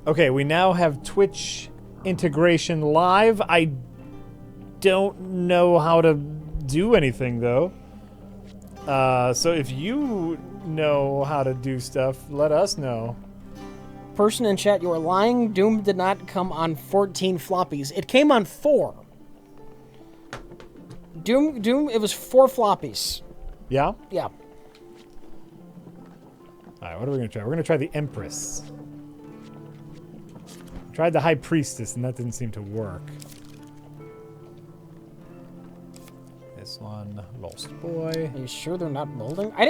Okay, we now have Twitch integration live. I don't know how to do anything, though. So if you know how to do stuff, let us know. Person in chat, you are lying. Doom did not come on 14 floppies. It came on 4. Doom, it was 4 floppies. Yeah? Yeah. Alright, what are we going to try? We're going to try the Empress. Tried the High Priestess, and that didn't seem to work. This one, Lost Boy. Are you sure they're not molding? I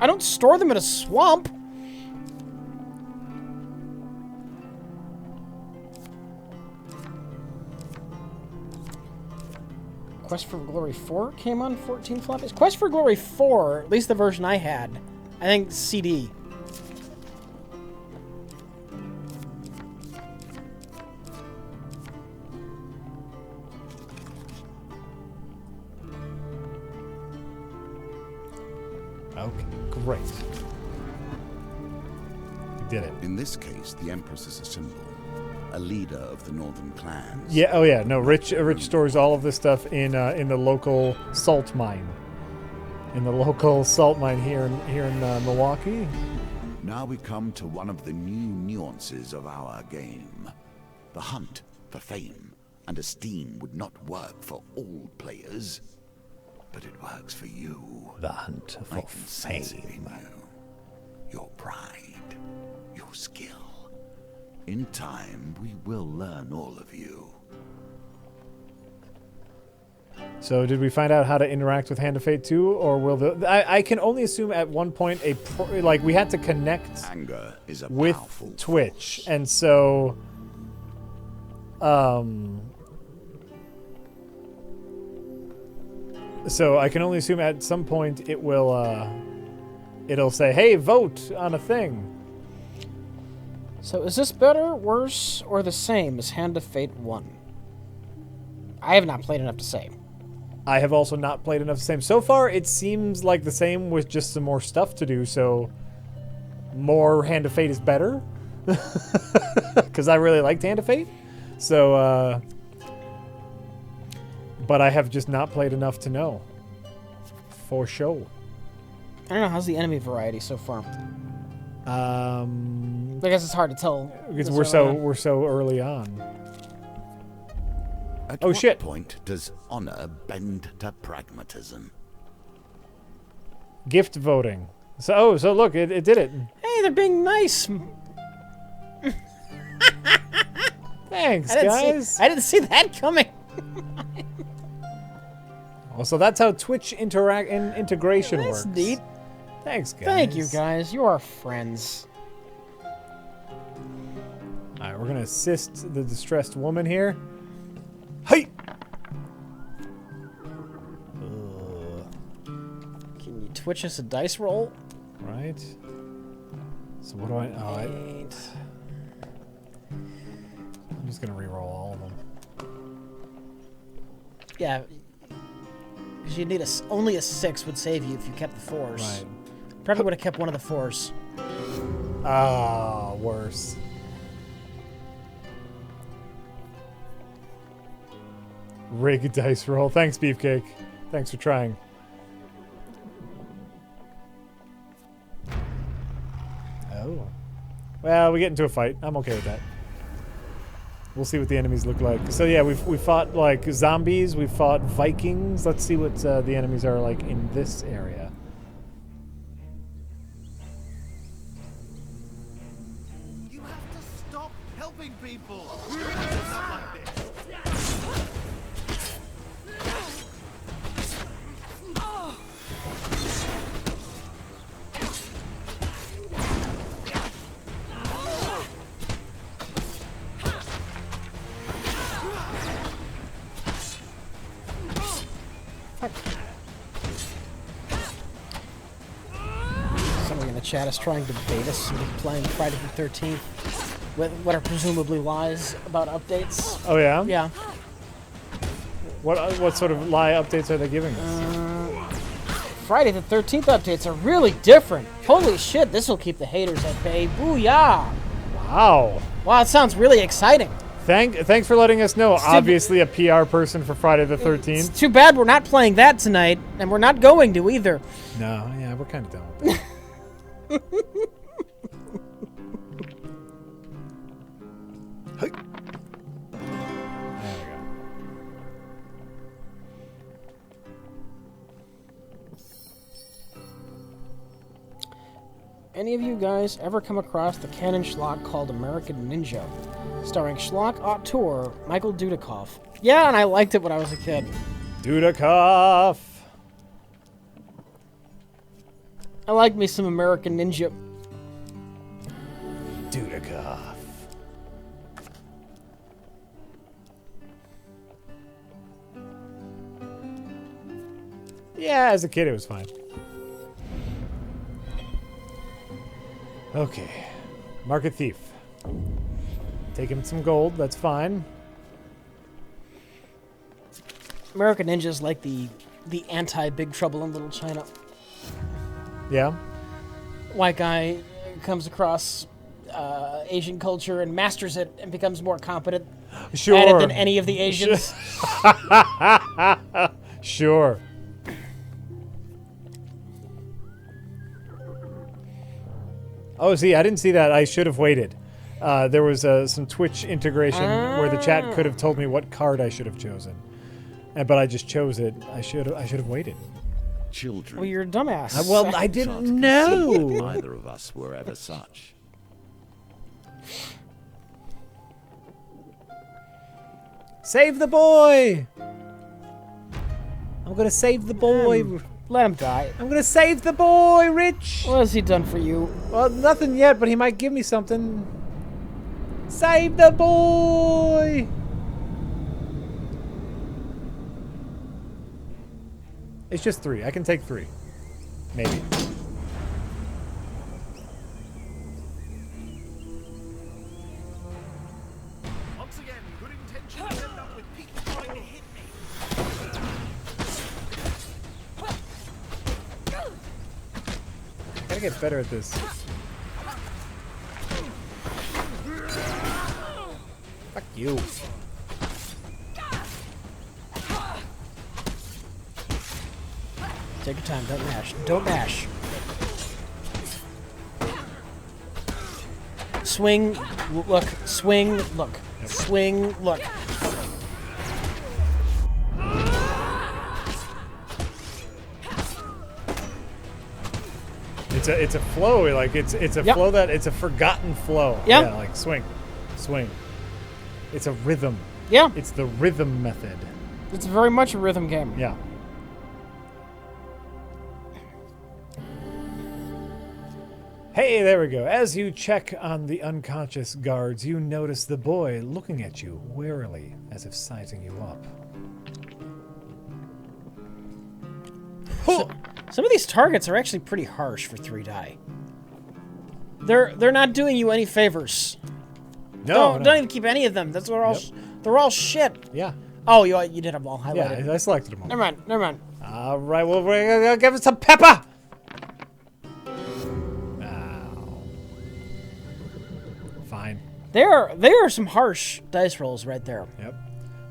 don't store them in a swamp. Quest for Glory 4 came on 14 floppies. Quest for Glory 4, at least the version I had, I think CD. Okay, great. We did it. In this case, the Empress is a symbol, a leader of the northern clans. Yeah. Oh, yeah. No. Rich stores all of this stuff in the local salt mine. In the local salt mine here in Milwaukee. Now we come to one of the new nuances of our game. The hunt for fame and esteem would not work for all players, but it works for you. The hunt for I can sense it in fame. you. Your pride, your skill. In time, we will learn all of you. So did we find out how to interact with Hand of Fate 2, or will the... I can only assume at one point we had to connect Anger is a with powerful Twitch, force. and so so I can only assume at some point it will it'll say, "Hey, vote on a thing." So is this better, worse, or the same as Hand of Fate 1? I have not played enough to say. I have also not played enough the same. So far, it seems like the same with just some more stuff to do, so more Hand of Fate is better. Because I really liked Hand of Fate. So, but I have just not played enough to know. For sure. I don't know, how's the enemy variety so far? I guess it's hard to tell. Because this we're early on. we're so early on. At Oh, what shit. point does honor bend to pragmatism? Gift voting. So look, it did it. Hey, they're being nice. Thanks, I guys. didn't see that coming. Well, so that's how Twitch integration That's works. neat. Thanks, guys. Thank you, guys. You are friends. All right, we're gonna assist the distressed woman here. Hey. Can you Twitch us a dice roll? Right. So what do I? Oh, Eight. I'm just gonna re-roll all of them. Yeah. Because you need only a 6 would save you if you kept the 4s. Right. Probably would have kept one of the 4s. Ah, worse. Rig dice roll. Thanks, Beefcake. Thanks for trying. Oh. Well, we get into a fight. I'm okay with that. We'll see what the enemies look like. So yeah, we fought like zombies. We fought Vikings. Let's see what the enemies are like in this area. You have to stop helping people. Not like this. Somebody in the chat is trying to bait us into playing Friday the 13th with what are presumably lies about updates. Oh yeah. Yeah. What sort of lie updates are they giving us? Friday the 13th updates are really different. Holy shit, this will keep the haters at bay. Booyah! Wow. Wow, it sounds really exciting. Thanks for letting us know. Obviously, a PR person for Friday the 13th. It's too bad we're not playing that tonight, and we're not going to either. No, yeah, we're kind of done with that. Hey. There we go. Any of you guys ever come across the canon schlock called American Ninja? Starring Schlock auteur Michael Dudikoff. Yeah, and I liked it when I was a kid. Dudikoff. I like me some American Ninja. Dudikoff. Yeah, as a kid, it was fine. Okay. Market Thief. Take him some gold, that's fine. American Ninja's like the anti-Big Trouble in Little China. Yeah. White guy comes across Asian culture and masters it and becomes more competent Sure. at it than any of the Asians. Sure. Oh, see, I didn't see that. I should have waited. There was some Twitch integration where the chat could have told me what card I should have chosen, but I just chose it. I should have waited. Children. Well, you're a dumbass. Well, I didn't know. Neither of us were ever such. Save the boy! I'm gonna save the boy. Let him die. I'm gonna save the boy, Rich. What has he done for you? Well, nothing yet, but he might give me something. Save the boy! It's just 3. I can take 3. Maybe. Once again, good intentions end up with people trying to hit me. Gotta get better at this. Fuck you. Take your time. Don't mash. Don't mash. Swing. Look. Swing. Look. Swing. Look. It's a flow, like it's a Yep. flow that it's a forgotten flow. Yep. Yeah, like swing. Swing. It's a rhythm. Yeah. It's the rhythm method. It's very much a rhythm game. Yeah. Hey, there we go. As you check on the unconscious guards, you notice the boy looking at you warily, as if sizing you up. Some of these targets are actually pretty harsh for 3 die. They're not doing you any favors. No, Don't even keep any of them. That's what all. Yep. They're all shit. Yeah. Oh, you did them all highlighted. Yeah, I selected them all. Never mind. Never mind. All right, well, we're gonna give it some pepper. Ow. Fine. There are some harsh dice rolls right there. Yep.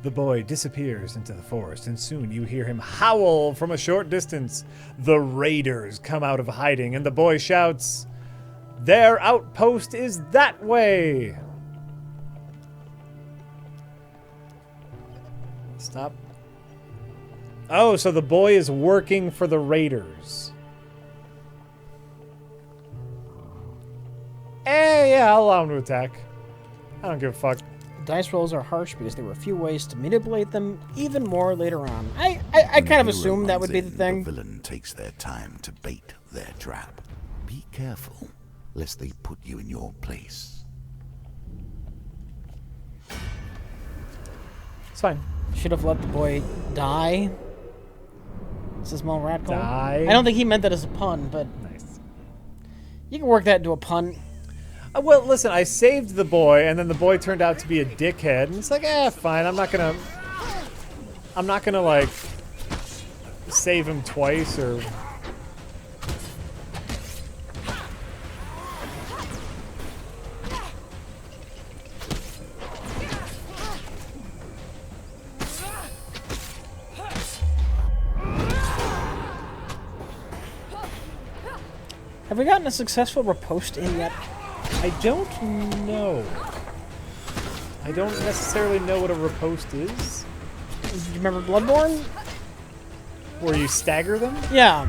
The boy disappears into the forest, and soon you hear him howl from a short distance. The raiders come out of hiding, and the boy shouts, "Their outpost is that way!" Stop. Oh, so the boy is working for the raiders. Yeah, I'll allow him to attack. I don't give a fuck. Dice rolls are harsh because there were a few ways to manipulate them even more later on. I kind of assumed that would be the thing. The villain takes their time to bait their trap. Be careful, lest they put you in your place. It's fine. Should have let the boy die. It's a small rat call. Die. I don't think he meant that as a pun, but Nice. you can work that into a pun. Well, listen, I saved the boy, and then the boy turned out to be a dickhead, and it's like, fine. I'm not gonna, like, save him twice, or... Have we gotten a successful riposte in yet? I don't know. I don't necessarily know what a riposte is. Do you remember Bloodborne? Where you stagger them? Yeah.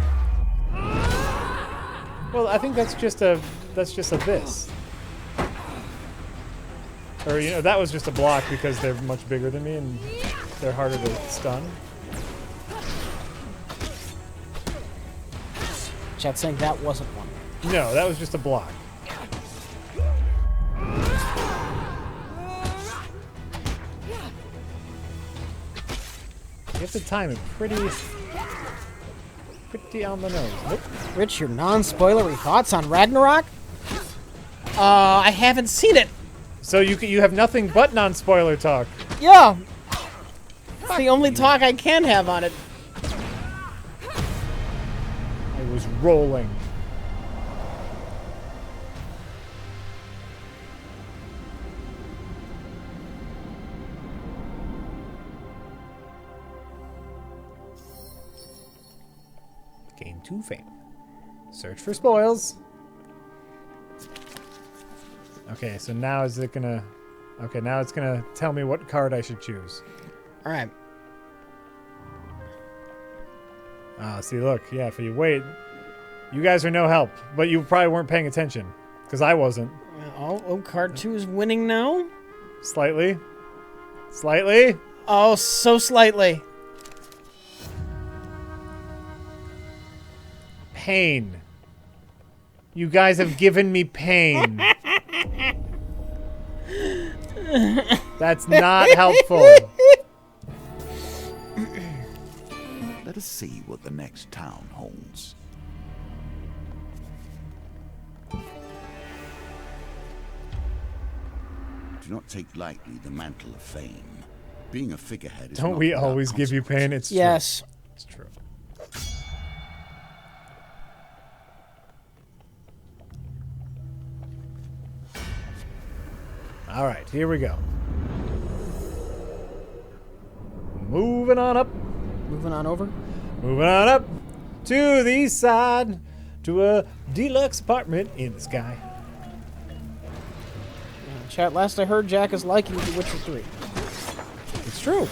Well, I think that's just a this. Or that was just a block because they're much bigger than me and they're harder to stun. Chat saying that wasn't one. No, that was just a block. You have to time it pretty on the nose. Nope. Rich, your non-spoilery thoughts on Ragnarok? I haven't seen it. So you have nothing but non-spoiler talk. Yeah. It's the only talk I can have on it. I was rolling. Gain 2 fame. Search for spoils. Okay, so now is it gonna... Okay, now it's gonna tell me what card I should choose. Alright. Ah, see, look. Yeah, if you wait... You guys are no help, but you probably weren't paying attention. Because I wasn't. Oh, card 2 is winning now? Slightly. Slightly. Oh, so slightly. Pain. You guys have given me pain. That's not helpful. Let us see what the next town holds. Do not take lightly the mantle of fame. Being a figurehead is Don't not we without always give you pain? It's Yes. true. It's true. All right, here we go. Moving on up. Moving on over. Moving on up to the east side to a deluxe apartment in the sky. Chat, last I heard, Jack is liking The Witcher 3. It's true. Are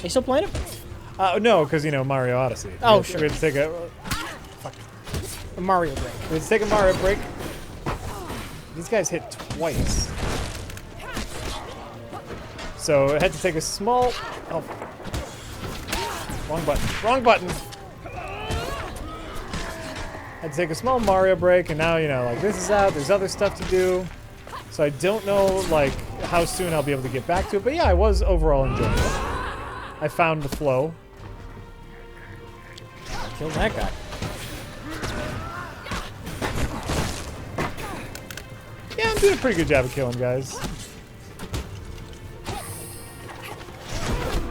you still playing it? No, because, Mario Odyssey. Oh, we sure. had to take a Mario break. We had to take a Mario break. These guys hit twice. So I had to take a small... Oh. Wrong button. Wrong button! Had to take a small Mario break, and now, like, this is out. There's other stuff to do. So I don't know, like, how soon I'll be able to get back to it. But yeah, I was overall enjoying it. I found the flow. Killed that guy. Yeah, I'm doing a pretty good job of killing guys.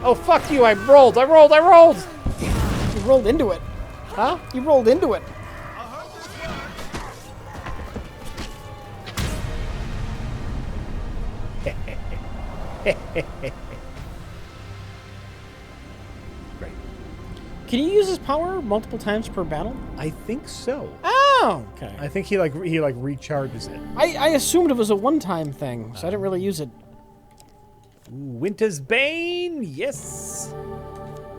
Oh, fuck you! I rolled! You rolled into it. Huh? You rolled into it. Great. Can you use his power multiple times per battle? I think so. Oh, okay. I think he recharges it. I assumed it was a one-time thing, so I didn't really use it. Ooh, Winter's Bane, yes.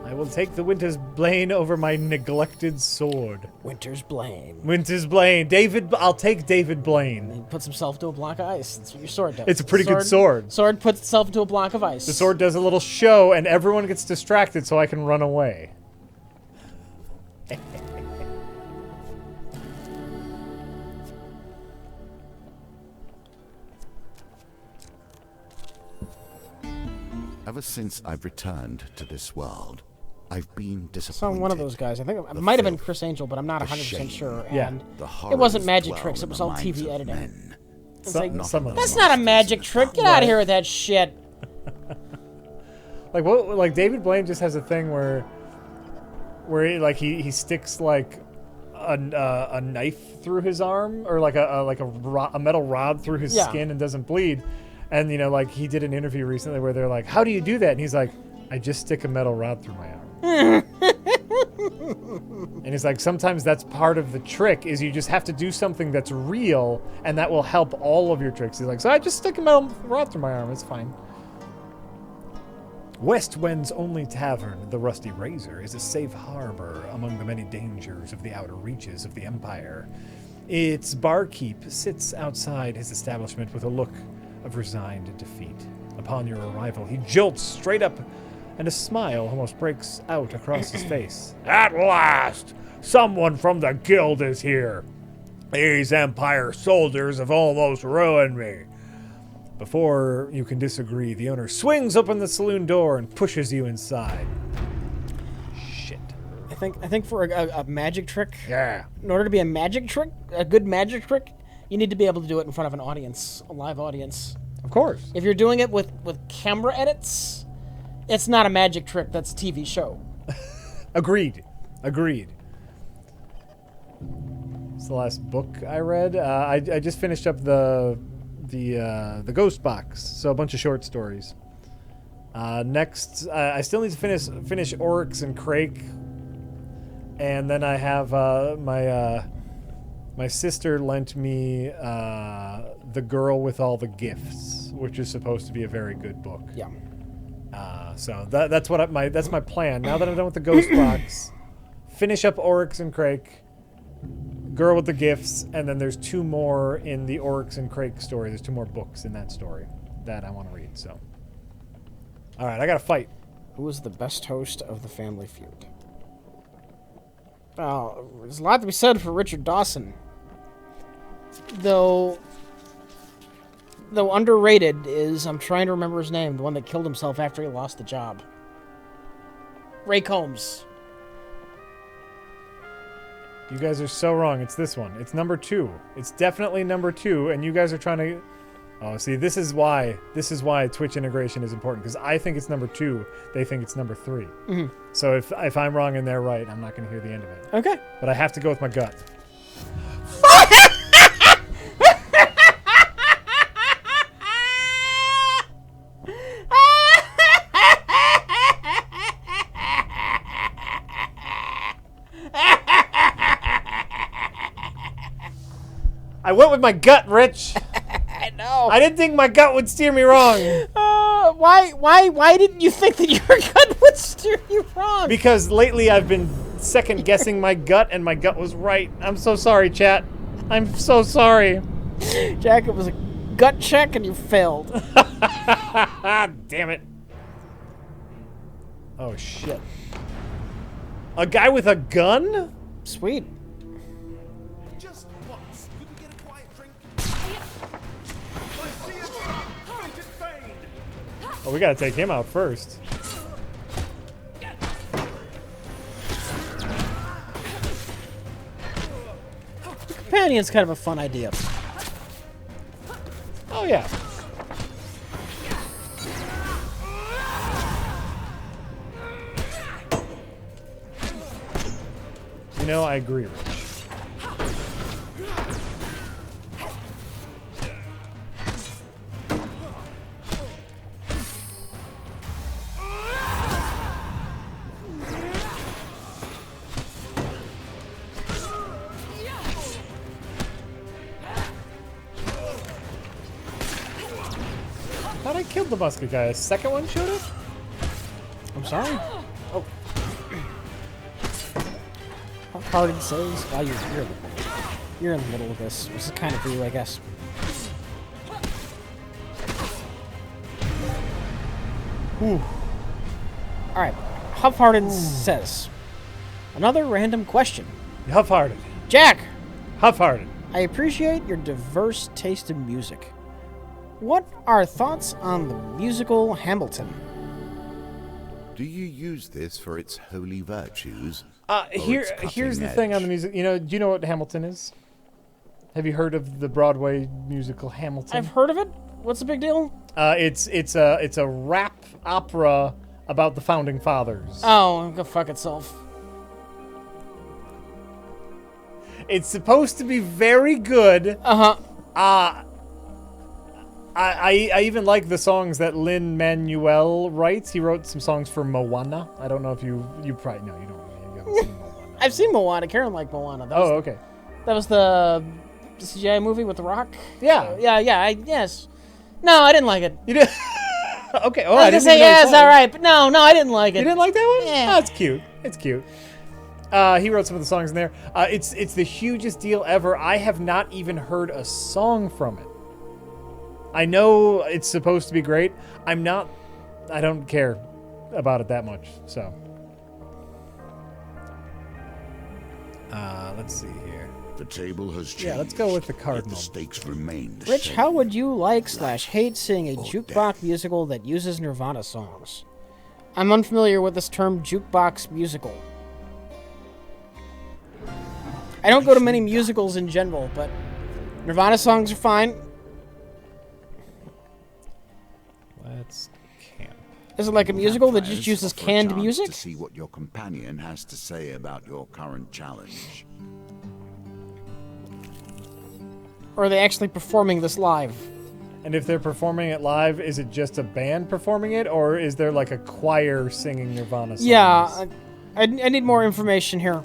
I will take the Winter's Bane over my neglected sword. Winter's Blame. Winter's Bane, I'll take David Blaine. He puts himself to a block of ice. That's what your sword does. It's a pretty good sword. Sword puts itself into a block of ice. The sword does a little show, and everyone gets distracted, so I can run away. Ever since I've returned to this world, I've been I disappointed. saw one of those guys. I think it The might have been filth, Chris Angel, but I'm not the 100% shame, sure. Yeah. And The it wasn't horrors magic dwell tricks. It in was the all minds TV of editing. men. It's Some- like, Not some the of that's them. not a monsters magic in the trick. Get dark. out of here with that shit. Like what? Like David Blaine just has a thing where he sticks like a knife through his arm, or like a metal rod through his Yeah. skin and doesn't bleed. And like he did an interview recently where they're like, "How do you do that?" And he's like, "I just stick a metal rod through my arm." And he's like, sometimes that's part of the trick, is you just have to do something that's real, and that will help all of your tricks. He's like, so I just stick a metal rod through my arm, it's fine. Westwend's only tavern, the Rusty Razor, is a safe harbor among the many dangers of the outer reaches of the Empire. Its barkeep sits outside his establishment with a look of resigned defeat. Upon your arrival, he jolts straight up, and a smile almost breaks out across his face. At last! Someone from the guild is here! These Empire soldiers have almost ruined me! Before you can disagree, the owner swings open the saloon door and pushes you inside. Shit. I think for a magic trick, Yeah. in order to be a magic trick, a good magic trick, you need to be able to do it in front of an audience, a live audience. Of course. If you're doing it with camera edits, it's not a magic trick, that's a TV show. Agreed. It's the last book I read. I just finished up the Ghost Box, so a bunch of short stories. Next, I still need to finish Oryx and Crake, and then I have my sister lent me The Girl with All the Gifts, which is supposed to be a very good book. Yeah. So that's that's my plan. Now that I'm done with the Ghost Box, finish up Oryx and Crake, Girl with the Gifts, and then there's 2 more in the Oryx and Crake story. There's 2 more books in that story that I want to read. So, all right, I gotta fight. Who was the best host of the Family Feud? Well, there's a lot to be said for Richard Dawson. Though underrated is, I'm trying to remember his name, the one that killed himself after he lost the job. Ray Combs. You guys are so wrong. It's this one. It's number 2. It's definitely number 2, and you guys are trying to... Oh, see, this is why Twitch integration is important, because I think it's number 2. They think it's number 3. Mm-hmm. So if I'm wrong and they're right, I'm not going to hear the end of it. Okay. But I have to go with my gut. I went with my gut, Rich. I know. I didn't think my gut would steer me wrong. Why didn't you think that your gut would steer you wrong? Because lately I've been second guessing my gut, and my gut was right. I'm so sorry, chat. I'm so sorry. Jack, it was a gut check and you failed. Damn it. Oh, shit. A guy with a gun? Sweet. Just once. Could we get a quiet drink? I see a trap! Fated Fane! Oh, we gotta take him out first. Companion's kind of a fun idea. Oh, yeah. You know, I agree, Rich. I thought I killed the musket guy. A second one showed up? I'm sorry. Oh. How hard it says? While you're in the middle of this. This is kind of for you, I guess. Whew. Alright. Huff-Hearted says, another random question. Huff-hearted. Jack, Huff-hearted. I appreciate your diverse taste in music. What are thoughts on the musical Hamilton? Do you use this for its holy virtues? Here's the thing on the music. You know, do you know what Hamilton is? Have you heard of the Broadway musical Hamilton? I've heard of it. What's the big deal? It's a rap opera about the founding fathers. Oh, go fuck itself. It's supposed to be very good. Uh-huh. I even like the songs that Lin-Manuel writes. He wrote some songs for Moana. I don't know if you probably know. You don't. You I've seen Moana. Karen liked Moana. That was, Oh, okay. that was the CGI movie with The Rock? Yeah. Yes. No, I didn't like it. You did. Okay. Oh, I was didn't gonna say, even know you yeah, it's saw it. alright, but no, I didn't like it. You didn't like that one? Yeah. Oh, it's cute. It's cute. He wrote some of the songs in there. It's the hugest deal ever. I have not even heard a song from it. I know it's supposed to be great. I don't care about it that much. So, let's see here. The table has changed. Yeah, let's go with the yet Cardinal. The stakes remain the Rich, same. how would you like/hate seeing a or jukebox death. musical that uses Nirvana songs? I'm unfamiliar with this term jukebox musical. I don't go to many musicals in general, but Nirvana songs are fine. Let's camp. Is it like a musical that just Campfires uses offer a canned chance music? To see what your companion has to say about your current challenge. Or are they actually performing this live? And if they're performing it live, is it just a band performing it, or is there like a choir singing Nirvana songs? Yeah, I need more information here.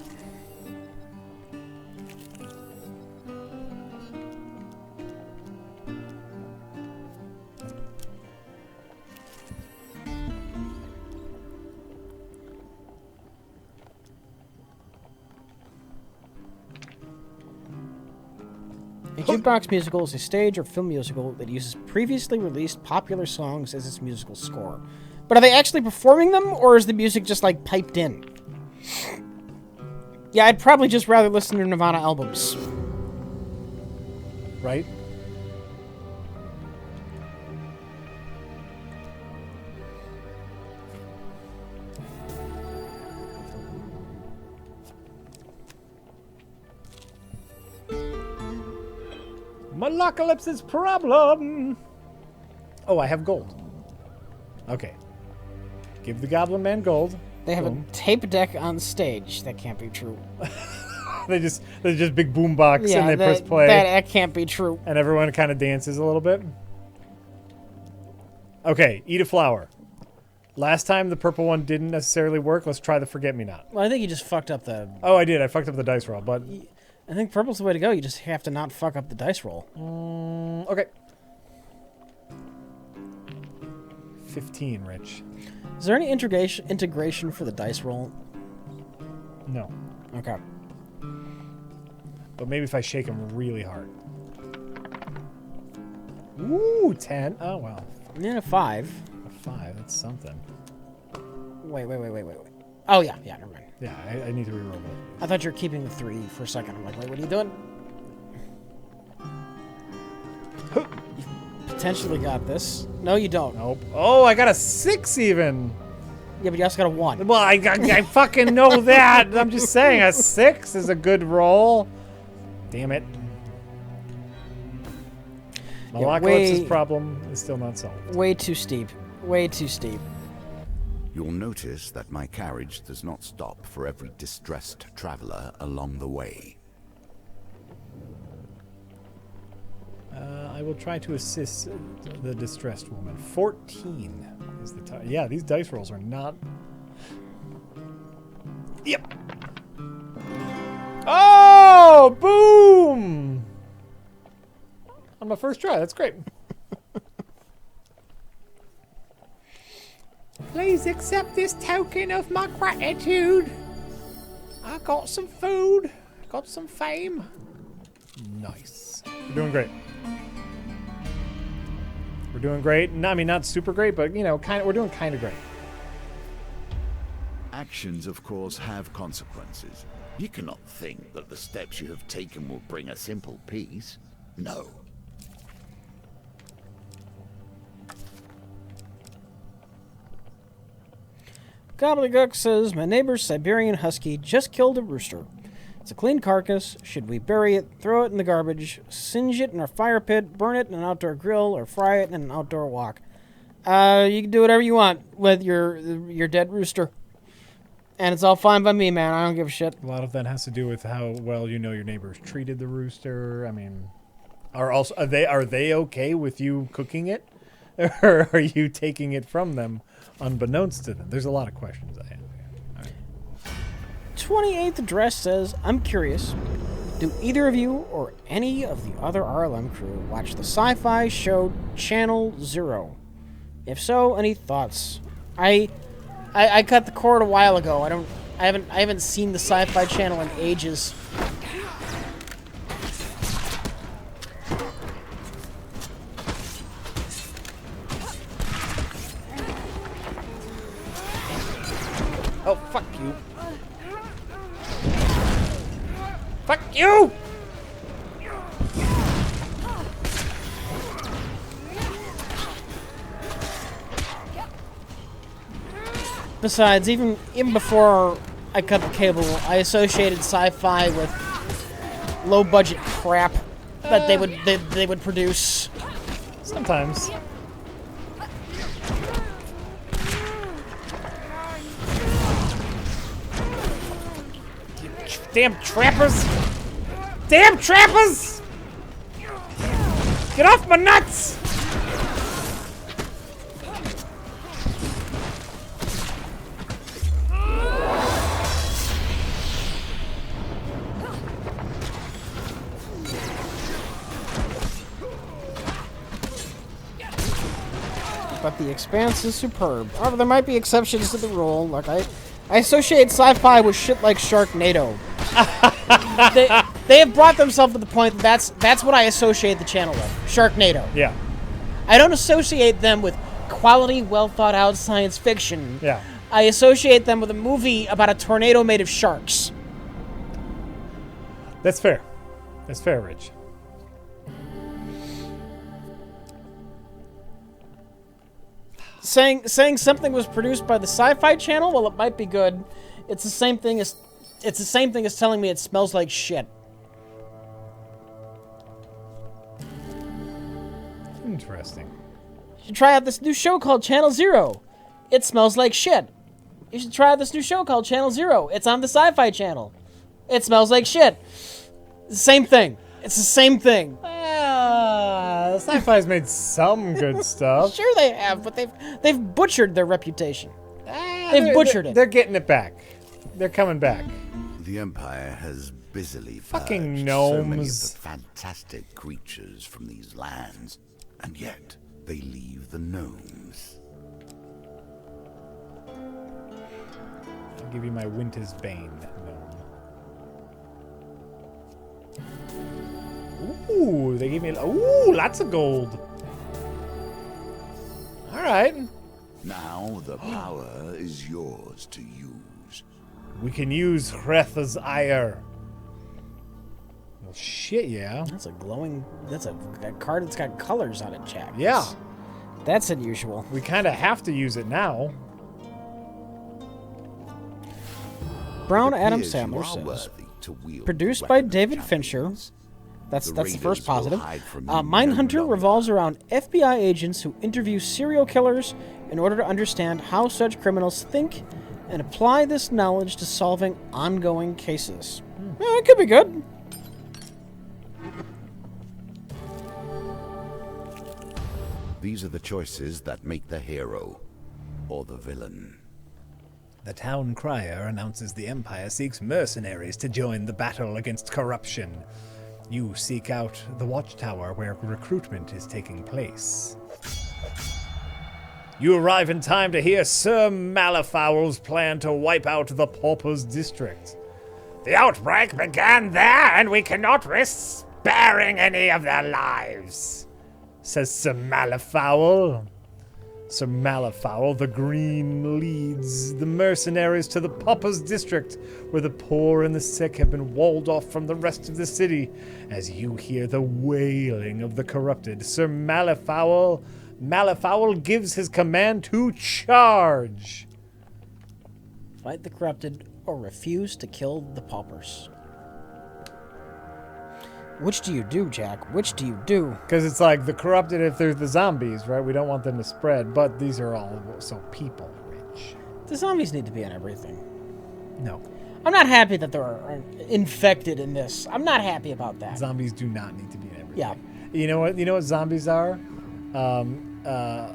A jukebox musical is a stage or film musical that uses previously released popular songs as its musical score. But are they actually performing them, or is the music just like piped in? Yeah, I'd probably just rather listen to Nirvana albums. Right? Malocalypse's problem. Oh, I have gold. Okay. Give the Goblin Man gold. They have Boom. a tape deck on stage. That can't be true. They're just big boom box and they press play. That can't be true. And everyone kind of dances a little bit. Okay, eat a flower. Last time the purple one didn't necessarily work. Let's try the forget-me-not. Well, I think you just fucked up the... Oh, I did. I fucked up the dice roll, but... I think purple's the way to go. You just have to not fuck up the dice roll. Okay. 15, Rich. Is there any integration for the dice roll? No. Okay. But maybe if I shake them really hard. Ooh, 10. Oh, well. And a 5. A 5. That's something. Wait. Oh, yeah, never mind. Yeah, I need to reroll it. I thought you were keeping the 3 for a second. I'm like, wait, what are you doing? You potentially got this. No, you don't. Nope. Oh, I got a 6 even. Yeah, but you also got a 1. Well, I fucking know that. I'm just saying a 6 is a good roll. Damn it. Malocalypse's problem is still not solved. Way too steep. Way too steep. You'll notice that my carriage does not stop for every distressed traveler along the way. I will try to assist the distressed woman. 14 is the time. Yeah, these dice rolls are not... Yep. Oh, boom! On my first try, that's great. Please accept this token of my gratitude. I got some food, got some fame. Nice. We're doing great. We're doing great. No, I mean, not super great, but, you know, we're doing kind of great. Actions, of course, have consequences. You cannot think that the steps you have taken will bring a simple peace. No. Gobbledygook says, my neighbor's Siberian Husky just killed a rooster. It's a clean carcass. Should we bury it, throw it in the garbage, singe it in our fire pit, burn it in an outdoor grill, or fry it in an outdoor wok? You can do whatever you want with your dead rooster. And it's all fine by me, man. I don't give a shit. A lot of that has to do with how well you know your neighbors treated the rooster. I mean, are they okay with you cooking it, or are you taking it from them unbeknownst to them? There's a lot of questions I have. All right. 28th address says, I'm curious. Do either of you or any of the other RLM crew watch the sci-fi show Channel Zero? If so, any thoughts? I cut the cord a while ago. I haven't seen the Sci-Fi Channel in ages. Oh, fuck you. Fuck you! Besides, even before I cut the cable, I associated sci-fi with low-budget crap that they would produce. Sometimes. Damn trappers! Damn trappers! Get off my nuts! But the Expanse is superb. However, there might be exceptions to the rule. Like I associate sci-fi with shit like Sharknado. they have brought themselves to the point that that's what I associate the channel with. Sharknado. Yeah. I don't associate them with quality, well thought out science fiction. Yeah. I associate them with a movie about a tornado made of sharks. That's fair. That's fair, Rich. Saying something was produced by the Sci-Fi Channel, well, it might be good. It's the same thing as telling me it smells like shit. Interesting. You should try out this new show called Channel Zero. It smells like shit. You should try out this new show called Channel Zero. It's on the Sci-Fi Channel. It smells like shit. Same thing. It's the same thing. Sci-Fi's made some good stuff. Sure they have, but they've butchered their reputation. They've butchered it. They're getting it back. They're coming back. The Empire has busily Fucking purged so many of gnomes. the fantastic creatures from these lands, and yet they leave the gnomes. I'll give you my Winter's Bane. Ooh, they gave me lots of gold. All right. Now the power is yours to use. We can use Hretha's ire. Well, shit, yeah. That's a glowing. That's a card that's got colors on it, Jack. Yeah. That's unusual. We kind of have to use it now. Brown It Adam appears you Sandler are says, worthy to wield produced the by weapon of David Fincher. champions. That's The the raiders first will positive. hide from you no Mindhunter longer. revolves around FBI agents who interview serial killers in order to understand how such criminals think and apply this knowledge to solving ongoing cases. Yeah, it could be good. These are the choices that make the hero or the villain. The town crier announces the Empire seeks mercenaries to join the battle against corruption. You seek out the watchtower where recruitment is taking place. You arrive in time to hear Sir Malifaule's plan to wipe out the Paupers District. The outbreak began there, and we cannot risk sparing any of their lives, says Sir Malifaule. Sir Malifaule the Green leads the mercenaries to the Paupers District, where the poor and the sick have been walled off from the rest of the city. As you hear the wailing of the corrupted, Sir Malifaule gives his command to charge. Fight the corrupted or refuse to kill the paupers. Which do you do, Jack? Which do you do? Because it's like the corrupted, if they're the zombies, right? We don't want them to spread, but these are all so people rich. The zombies need to be on everything. No, I'm not happy that there are infected in this. I'm not happy about that. zombies do not need to be in everything. Yeah. You know what? You know what zombies are? A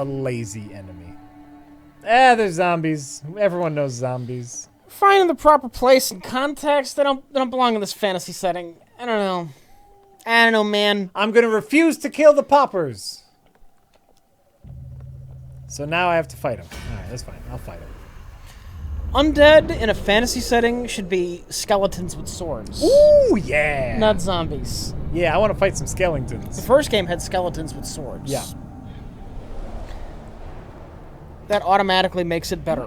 lazy enemy. They're zombies. Everyone knows zombies. Finding the proper place and context, they don't belong in this fantasy setting. I don't know, man. I'm gonna refuse to kill the poppers. So now I have to fight him. Alright, that's fine. I'll fight him. Undead in a fantasy setting should be skeletons with swords. Ooh, yeah! Not zombies. Yeah, I want to fight some The skeletons. first game had skeletons with swords. Yeah. That automatically makes it better.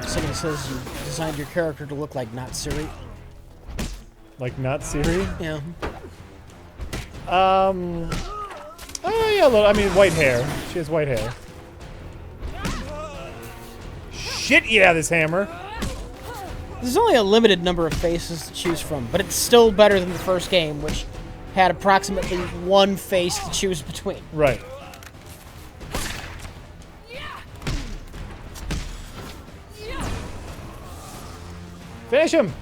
Somebody says you designed your character to look like not Siri. Like, not Siri? Yeah. Oh, yeah, I mean, white hair. She has white hair. Shit, yeah, this hammer. There's only a limited number of faces to choose from, but it's still better than the first game, which had approximately one face to choose between. Right. Finish him!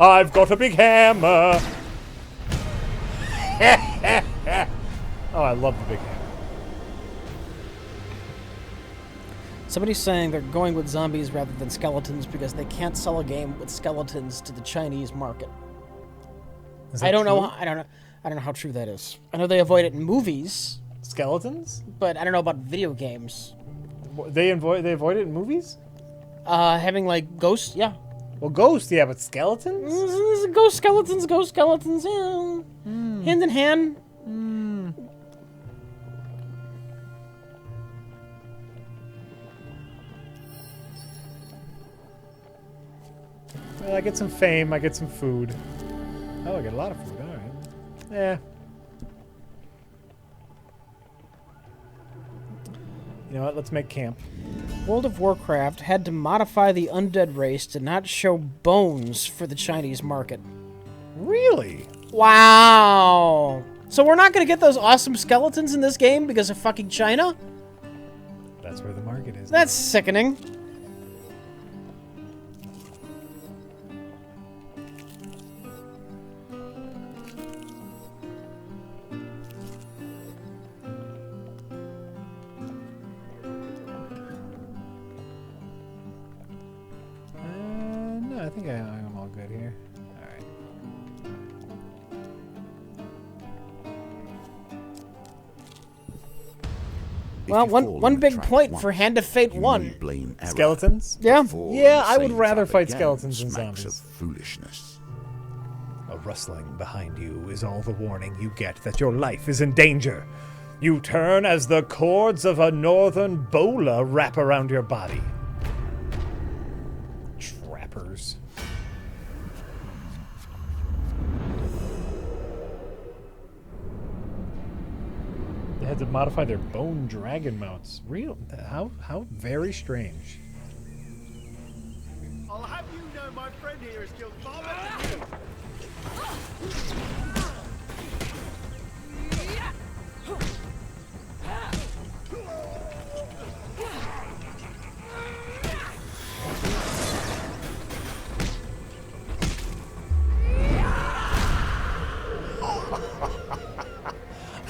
I've got a big hammer! Oh, I love the big hammer. Somebody's saying they're going with zombies rather than skeletons because they can't sell a game with skeletons to the Chinese market. Is that I don't know. true? I don't know how true that is. I know they avoid it in movies, Skeletons? but I don't know about video games. They avoid it in movies? Having like ghosts, yeah. Well, Ghost, yeah, but skeletons? Ghost skeletons, yeah. Hand in hand. Well, I get some fame, I get some food. Oh, I get a lot of food, alright. Yeah. You know what, let's make camp. World of Warcraft had to modify the undead race to not show bones for the Chinese market. Really? Wow. So we're not going to get those awesome skeletons in this game because of fucking China? That's where the market is. That's sickening. No, I think I'm all good here. Alright. Well, If you fall one in the big trap point once, for Hand of Fate you 1. may blame error. Skeletons? Yeah. Fall Yeah, the I would same rather trap fight again skeletons than smacks zombies. of foolishness. A rustling behind you is all the warning you get that your life is in danger. You turn as the cords of a northern bola wrap around your body. Trappers. They had to modify their bone dragon mounts. Real? How very strange. I'll have you know my friend here is killed far better than you.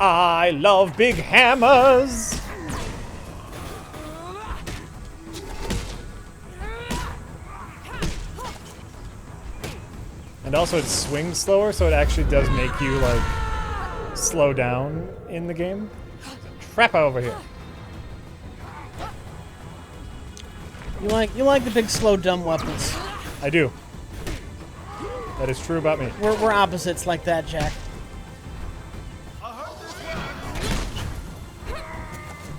I love big hammers. And also it swings slower, so it actually does make you like slow down in the game. There's a trap over here. You like the big slow dumb weapons. I do. That is true about me. We're opposites like that, Jack.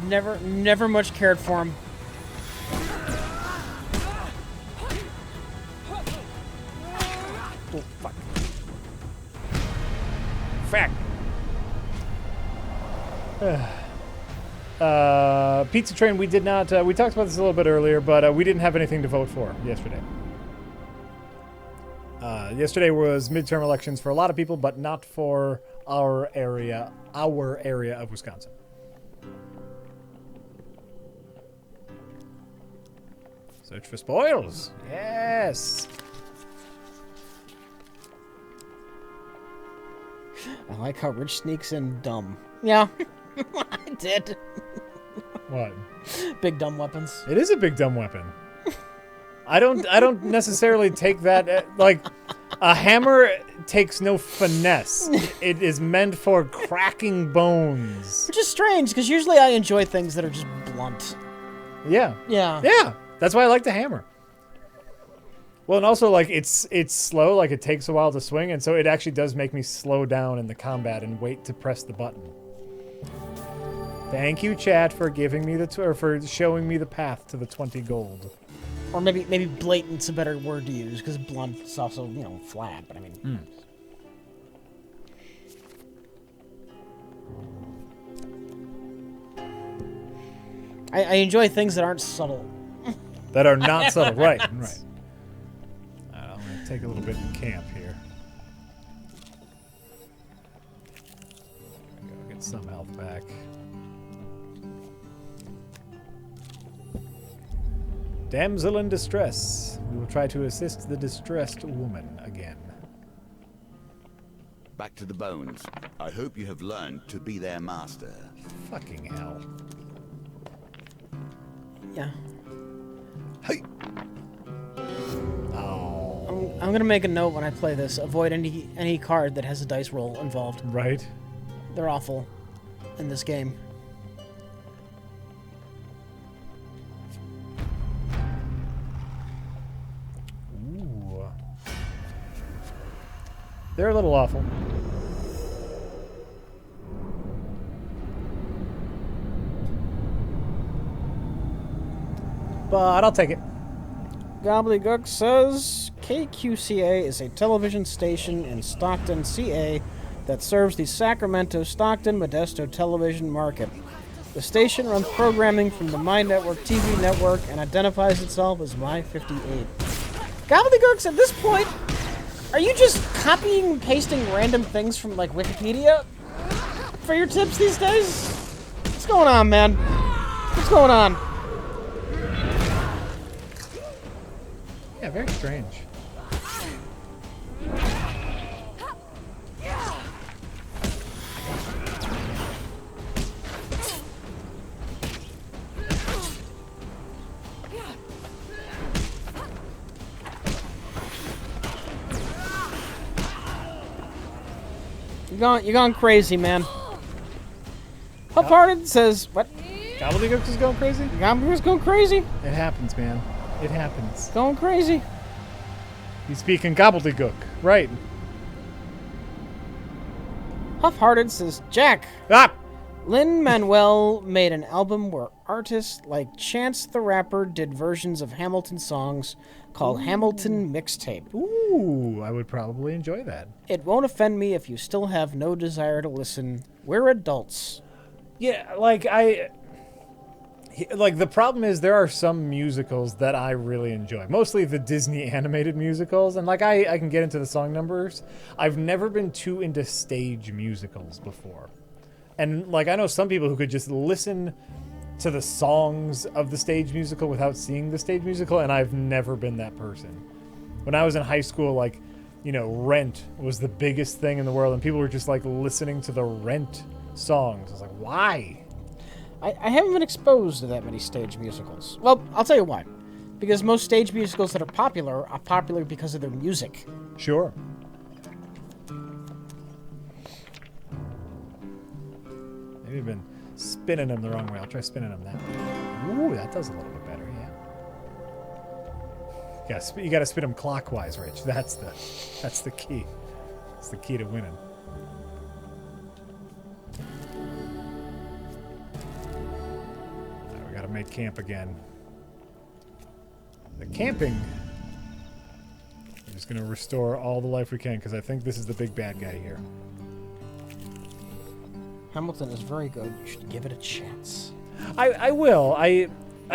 Never much cared for him. Oh, fuck. Fact. Pizza Train, we did not, we talked about this a little bit earlier, but we didn't have anything to vote for yesterday. Yesterday was midterm elections for a lot of people, but not for our area of Wisconsin. Search for spoils. Yes. I like how Rich sneaks in dumb. Yeah, I did. What? Big dumb weapons. It is a big dumb weapon. I don't necessarily take that like a hammer takes no finesse. It is meant for cracking bones. Which is strange, because usually I enjoy things that are just blunt. Yeah. Yeah. Yeah. That's why I like the hammer. Well, and also like it's slow, like it takes a while to swing, and so it actually does make me slow down in the combat and wait to press the button. Thank you, chat, for giving me or for showing me the path to the 20 gold. Or maybe blatant's a better word to use, because blunt is also, you know, flat, but I mean... I enjoy things that aren't subtle. That are not subtle. Right, right. I'm going to take a little bit in camp here. Go get some health back. Damsel in distress. We will try to assist the distressed woman again. Back to the bones. I hope you have learned to be their master. Fucking hell. Yeah. Hey! Oh. I'm gonna make a note when I play this. Avoid any card that has a dice roll involved. Right? They're awful in this game. Ooh. They're a little awful. But I'll take it. Gobbledygook says KQCA is a television station in Stockton, CA that serves the Sacramento-Stockton Modesto television market. The station runs programming from the My Network TV network and identifies itself as My58. Gobbledygooks, at this point, are you just copying and pasting random things from, like, Wikipedia for your tips these days? What's going on, man? What's going on? Yeah, very strange. You're going crazy, man. Half-Hearted says, what? Gobbledygook is going crazy? Gobbledygooks going crazy? It happens, man. It happens. Going crazy. He's speaking gobbledygook. Right. Half-Hearted says, Jack, Ah! Lin-Manuel made an album where artists like Chance the Rapper did versions of Hamilton songs called Hamilton Mixtape. Ooh, I would probably enjoy that. It won't offend me if you still have no desire to listen. We're adults. Yeah, like the problem is there are some musicals that I really enjoy. Mostly the Disney animated musicals, and like I can get into the song numbers. I've never been too into stage musicals before. And like I know some people who could just listen to the songs of the stage musical without seeing the stage musical, and I've never been that person. When I was in high school, like, you know, Rent was the biggest thing in the world, and people were just like listening to the Rent songs. I was like, why? I haven't been exposed to that many stage musicals. Well, I'll tell you why. Because most stage musicals that are popular because of their music. Sure. Maybe I've been spinning them the wrong way. I'll try spinning them that way. Ooh, that does a little bit better, yeah. You gotta spin them clockwise, Rich. That's the key. That's the key to winning. Now we gotta make camp again. The camping. We're just gonna restore all the life we can because I think this is the big bad guy here. Hamilton is very good. You should give it a chance. I will. I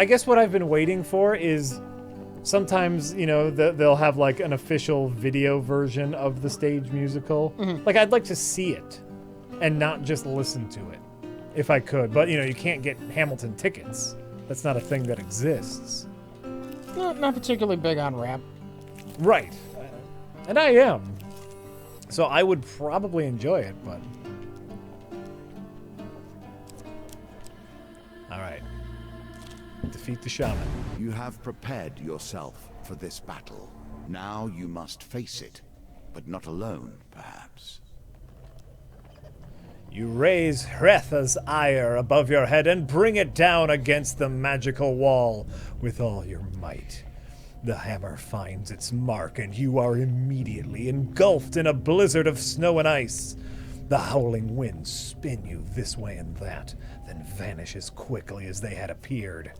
guess what I've been waiting for is sometimes, you know, they'll have like an official video version of the stage musical. Mm-hmm. Like I'd like to see it and not just listen to it if I could. But, you know, you can't get Hamilton tickets. That's not a thing that exists. Not particularly big on rap. Right. And I am. So I would probably enjoy it, but... Alright. Defeat the shaman. You have prepared yourself for this battle. Now you must face it, but not alone, perhaps. You raise Hretha's ire above your head and bring it down against the magical wall with all your might. The hammer finds its mark, and you are immediately engulfed in a blizzard of snow and ice. The howling winds spin you this way and that, then vanish as quickly as they had appeared.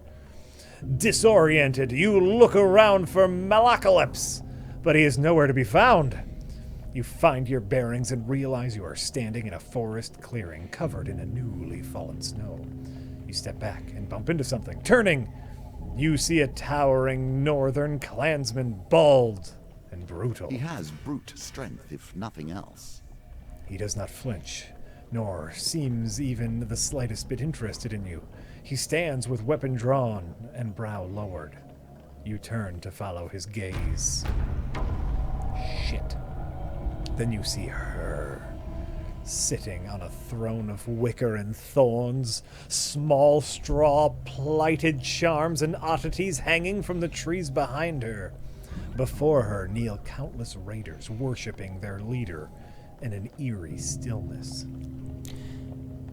Disoriented, you look around for Malacalypse, but he is nowhere to be found. You find your bearings and realize you are standing in a forest clearing covered in a newly fallen snow. You step back and bump into something. Turning, you see a towering northern clansman, bald and brutal. He has brute strength, if nothing else. He does not flinch, nor seems even the slightest bit interested in you. He stands with weapon drawn and brow lowered. You turn to follow his gaze. Shit. Then you see her, sitting on a throne of wicker and thorns, small straw plighted charms and oddities hanging from the trees behind her. Before her kneel countless raiders worshipping their leader in an eerie stillness.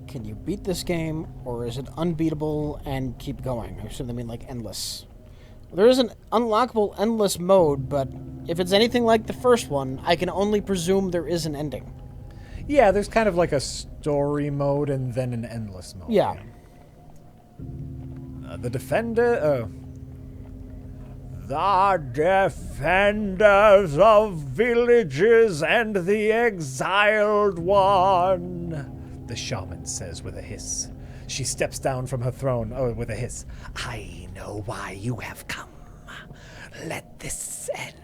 Can you beat this game, or is it unbeatable and keep going? I assume they mean like endless. There is an unlockable endless mode, but if it's anything like the first one, I can only presume there is an ending. Yeah, there's kind of like a story mode and then an endless mode. Yeah. The defenders of villages and the exiled one, the shaman says with a hiss. She steps down from her throne, with a hiss. I know why you have come. Let this end.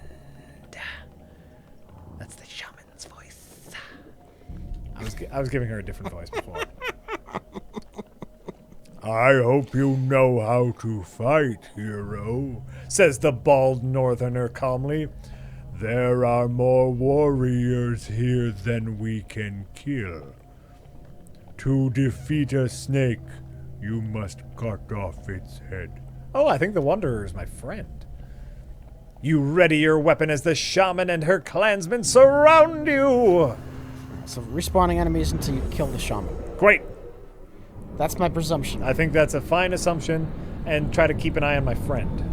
That's the shaman's voice. I was giving her a different voice before. I hope you know how to fight, hero, says the bald northerner calmly. There are more warriors here than we can kill. To defeat a snake, you must cut off its head. Oh, I think the Wanderer is my friend. You ready your weapon as the shaman and her clansmen surround you. So respawning enemies until you kill the shaman. Great. That's my presumption. I think that's a fine assumption, and try to keep an eye on my friend.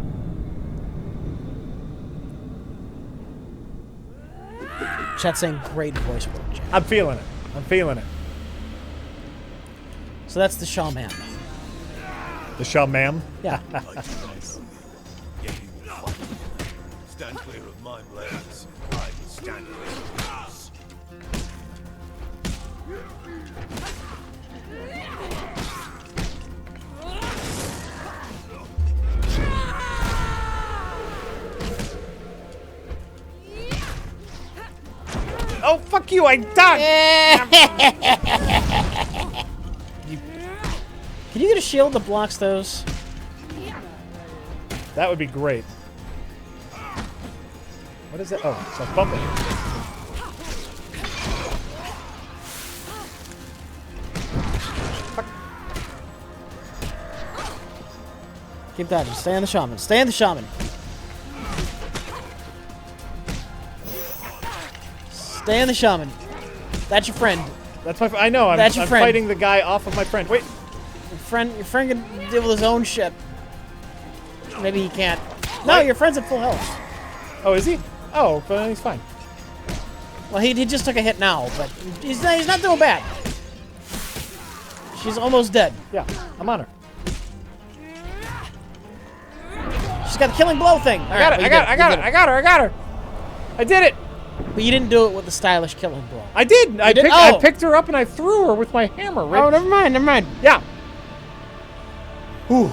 Chat saying great voice work, Chat. I'm feeling it. I'm feeling it. So that's the shaman. The shaman? Yeah. Nice. Stand clear of my blades. I stand clear of yours. Oh, fuck you, I died! Can you get a shield that blocks those? That would be great. What is it? Oh, so bump it. Fuck. Keep dodging. Stay on the shaman. Stay on the shaman. Stay on the shaman. That's your friend. That's my. I know. I'm That's your friend. fighting the guy off of my friend. Wait. Your friend can deal with his own shit. Maybe he can't. No, your friend's at full health. Oh, is he? Oh, but he's fine. Well, he just took a hit now, but he's not doing bad. She's almost dead. Yeah, I'm on her. She's got the killing blow thing. I got her. I did it. But you didn't do it with the stylish killing blow. I did. I did? picked her up and I threw her with my hammer. Right? Oh, never mind. Yeah. Whew.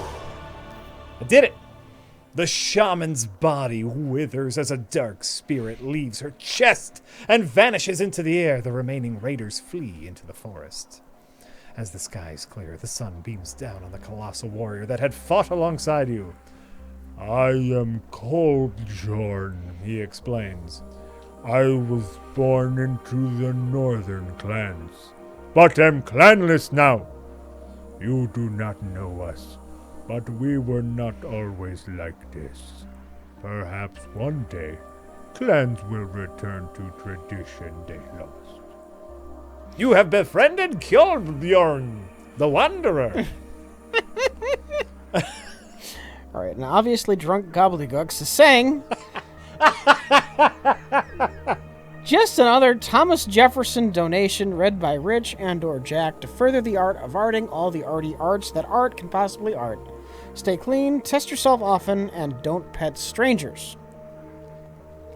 I did it. The shaman's body withers as a dark spirit leaves her chest and vanishes into the air. The remaining raiders flee into the forest. As the skies clear, the sun beams down on the colossal warrior that had fought alongside you. I am Kolbjorn, he explains. I was born into the northern clans, but am clanless now. You do not know us, but we were not always like this. Perhaps one day, clans will return to tradition they lost. You have befriended Kjolbjorn, the Wanderer. All right, and obviously drunk gobbledygooks is saying, just another Thomas Jefferson donation read by Rich and/or Jack to further the art of arting all the arty arts that art can possibly art. Stay clean, test yourself often, and don't pet strangers.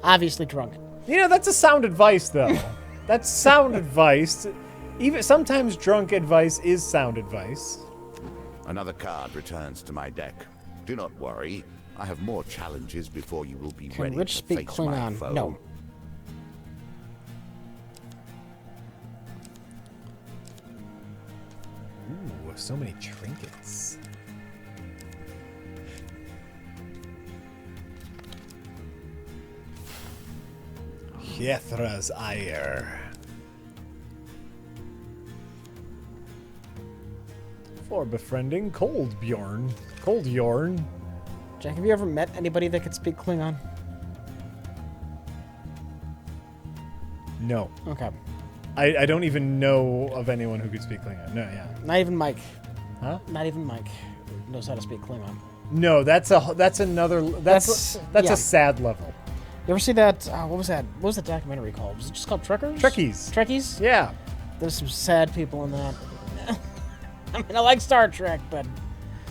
Obviously drunk. You know, that's a sound advice, though. That's sound advice. Even sometimes drunk advice is sound advice. Another card returns to my deck. Do not worry. I have more challenges before you will be Can ready Rich to speak face my Klingon? foe. No. Ooh, so many trinkets. Hethra's ire. For befriending Coldbjorn. Coldbjorn. Jack, have you ever met anybody that could speak Klingon? No. Okay. I don't even know of anyone who could speak Klingon. No, yeah. Not even Mike. Huh? Not even Mike knows how to speak Klingon. No, that's another that's yeah. a sad level. You ever see that? What was that? What was the documentary called? Was it just called Trekkers? Trekkies. Trekkies? Yeah. There's some sad people in that. I mean, I like Star Trek, but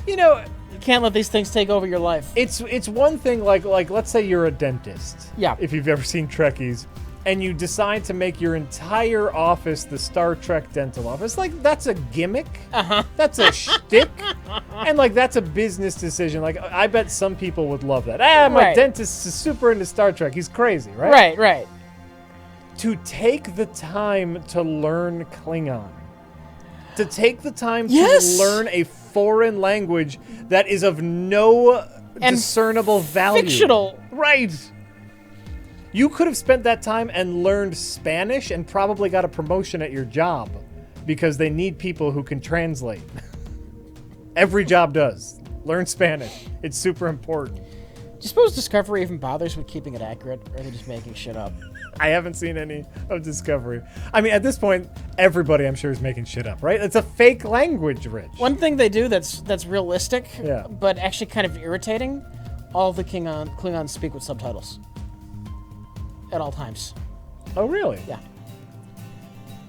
You know, you can't let these things take over your life. it's one thing like let's say you're a dentist. Yeah. If you've ever seen Trekkies, and you decide to make your entire office the Star Trek dental office, like that's a gimmick. That's a shtick. And like that's a business decision. Like I bet some people would love that. My Right. dentist is super into Star Trek. He's crazy, right? Right, right. To take the time to learn Klingon. To take the time Yes! to learn a foreign language that is of no And discernible value. fictional. Right. You could have spent that time and learned Spanish and probably got a promotion at your job because they need people who can translate. Every job does. Learn Spanish. It's super important. Do you suppose Discovery even bothers with keeping it accurate, or are they just making shit up? I haven't seen any of Discovery. I mean, at this point, everybody I'm sure is making shit up, right? It's a fake language, Rich. One thing they do that's realistic, Yeah. but actually kind of irritating, all the Klingons speak with subtitles. At all times. Oh, really? Yeah.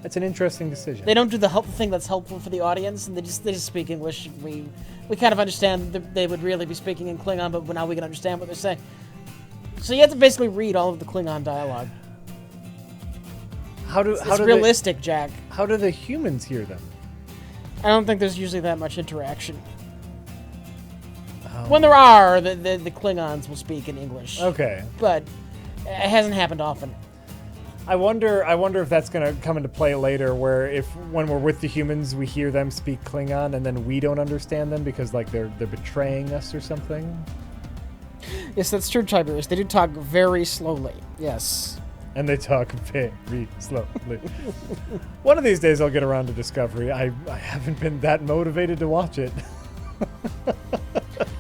That's an interesting decision. They don't do the thing that's helpful for the audience, and they just speak English. We kind of understand that they would really be speaking in Klingon, but now we can understand what they're saying. So you have to basically read all of the Klingon dialogue. It's realistic, Jack. How do the humans hear them? I don't think there's usually that much interaction. When there are, the Klingons will speak in English. Okay. But it hasn't happened often. I wonder if that's going to come into play later, where when we're with the humans, we hear them speak Klingon, and then we don't understand them because like they're betraying us or something. Yes, that's true, Tiberius. They do talk very slowly. Yes. And they talk very slowly. One of these days, I'll get around to Discovery. I haven't been that motivated to watch it.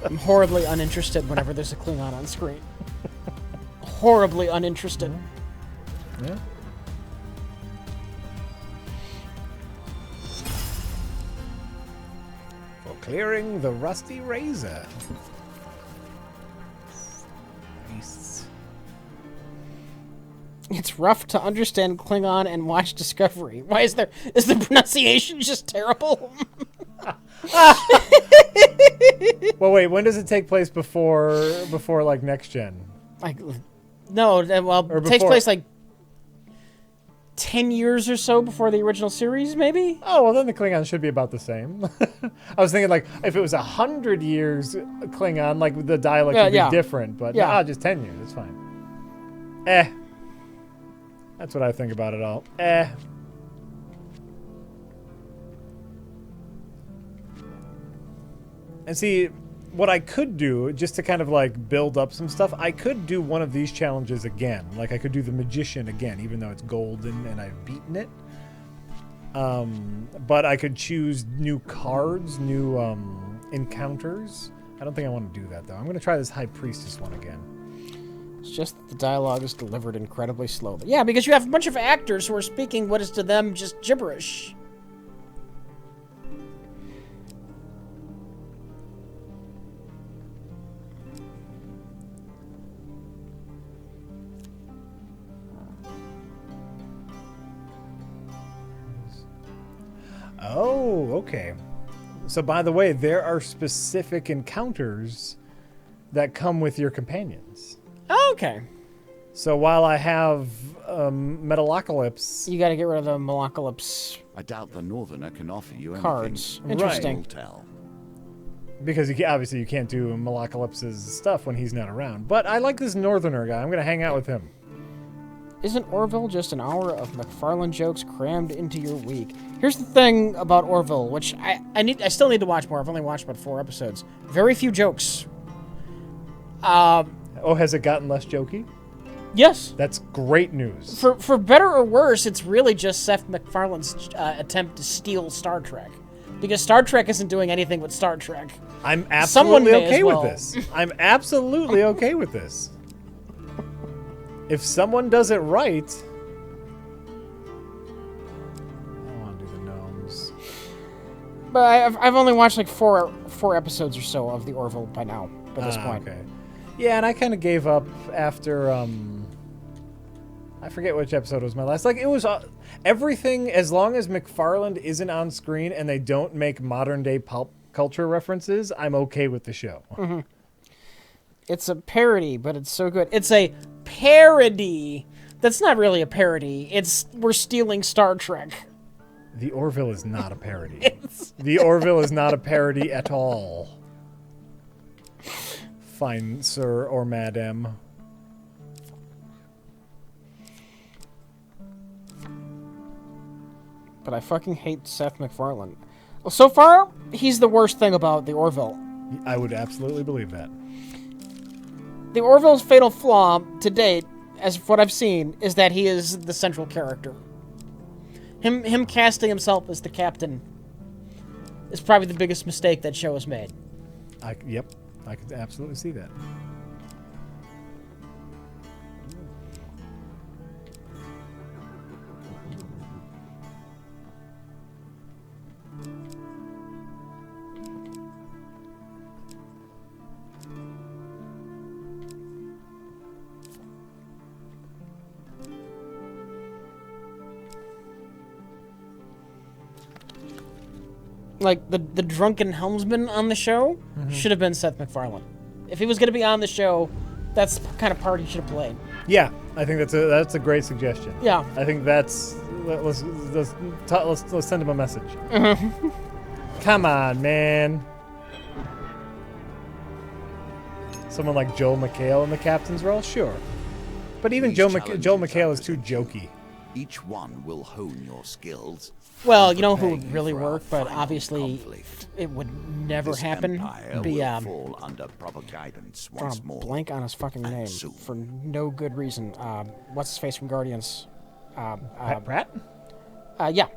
I'm horribly uninterested whenever there's a Klingon on screen. Horribly uninterested. Yeah. For clearing the rusty razor. Nice. It's rough to understand Klingon and watch Discovery. Why is the pronunciation just terrible? Well, wait. When does it take place before like next gen? Like, no, well, Or it takes before- place like 10 years or so before the original series, maybe? Oh, well, then the Klingons should be about the same. I was thinking, like, if it was 100 years Klingon, like, the dialect would be yeah. different. But, Yeah. just 10 years. It's fine. That's what I think about it all. And see, what I could do, just to kind of like build up some stuff, I could do one of these challenges again. Like I could do the Magician again, even though it's golden and I've beaten it. But I could choose new cards, new encounters. I don't think I want to do that though. I'm going to try this High Priestess one again. It's just that the dialogue is delivered incredibly slowly. Yeah, because you have a bunch of actors who are speaking what is to them just gibberish. Oh, okay. So by the way, there are specific encounters that come with your companions. Oh, okay. So while I have Metalocalypse, You got to get rid of the Malocalypse I doubt the Northerner can offer you cards. anything. Interesting. We'll tell. because obviously you can't do Metalocalypse's stuff when he's not around. But I like this Northerner guy. I'm going to hang out with him. Isn't Orville just an hour of McFarlane jokes crammed into your week? Here's the thing about Orville, which I still need to watch more. I've only watched about 4 episodes. Very few jokes. Oh, has it gotten less jokey? Yes. That's great news. For better or worse, it's really just Seth MacFarlane's attempt to steal Star Trek. Because Star Trek isn't doing anything with Star Trek. I'm Someone absolutely may as okay well. with this. I'm absolutely okay with this. If someone does it right... I don't want to do the gnomes. But I've only watched like four episodes or so of the Orville by now, by this point. Okay. Yeah, and I kind of gave up after... I forget which episode was my last. Like, it was... everything, as long as McFarland isn't on screen and they don't make modern-day pulp culture references, I'm okay with the show. Mm-hmm. It's a parody, but it's so good. It's a parody. That's not really a parody. We're stealing Star Trek. The Orville is not a parody. The Orville is not a parody at all. Fine, sir or madam. But I fucking hate Seth MacFarlane. Well, so far, he's the worst thing about the Orville. I would absolutely believe that. The Orville's fatal flaw to date, as what I've seen, is that he is the central character. Him casting himself as the captain is probably the biggest mistake that show has made. Yep, I could absolutely see that. Like, the drunken helmsman on the show should have been Seth MacFarlane. If he was going to be on the show, that's the kind of part he should have played. Yeah, I think that's a great suggestion. Yeah. I think let's send him a message. Come on, man. Someone like Joel McHale in the captain's role, sure. But even These Joel challenges McHale is too represent jokey. Each one will hone your skills. Well, and you know who prepare would you really for our work, but final obviously conflict. it would never This happen. empire Be will fall under proper guidance drawing once a more. blank on his fucking and name soon. for no good reason. What's his face from Guardians? Pat Pratt? Yeah,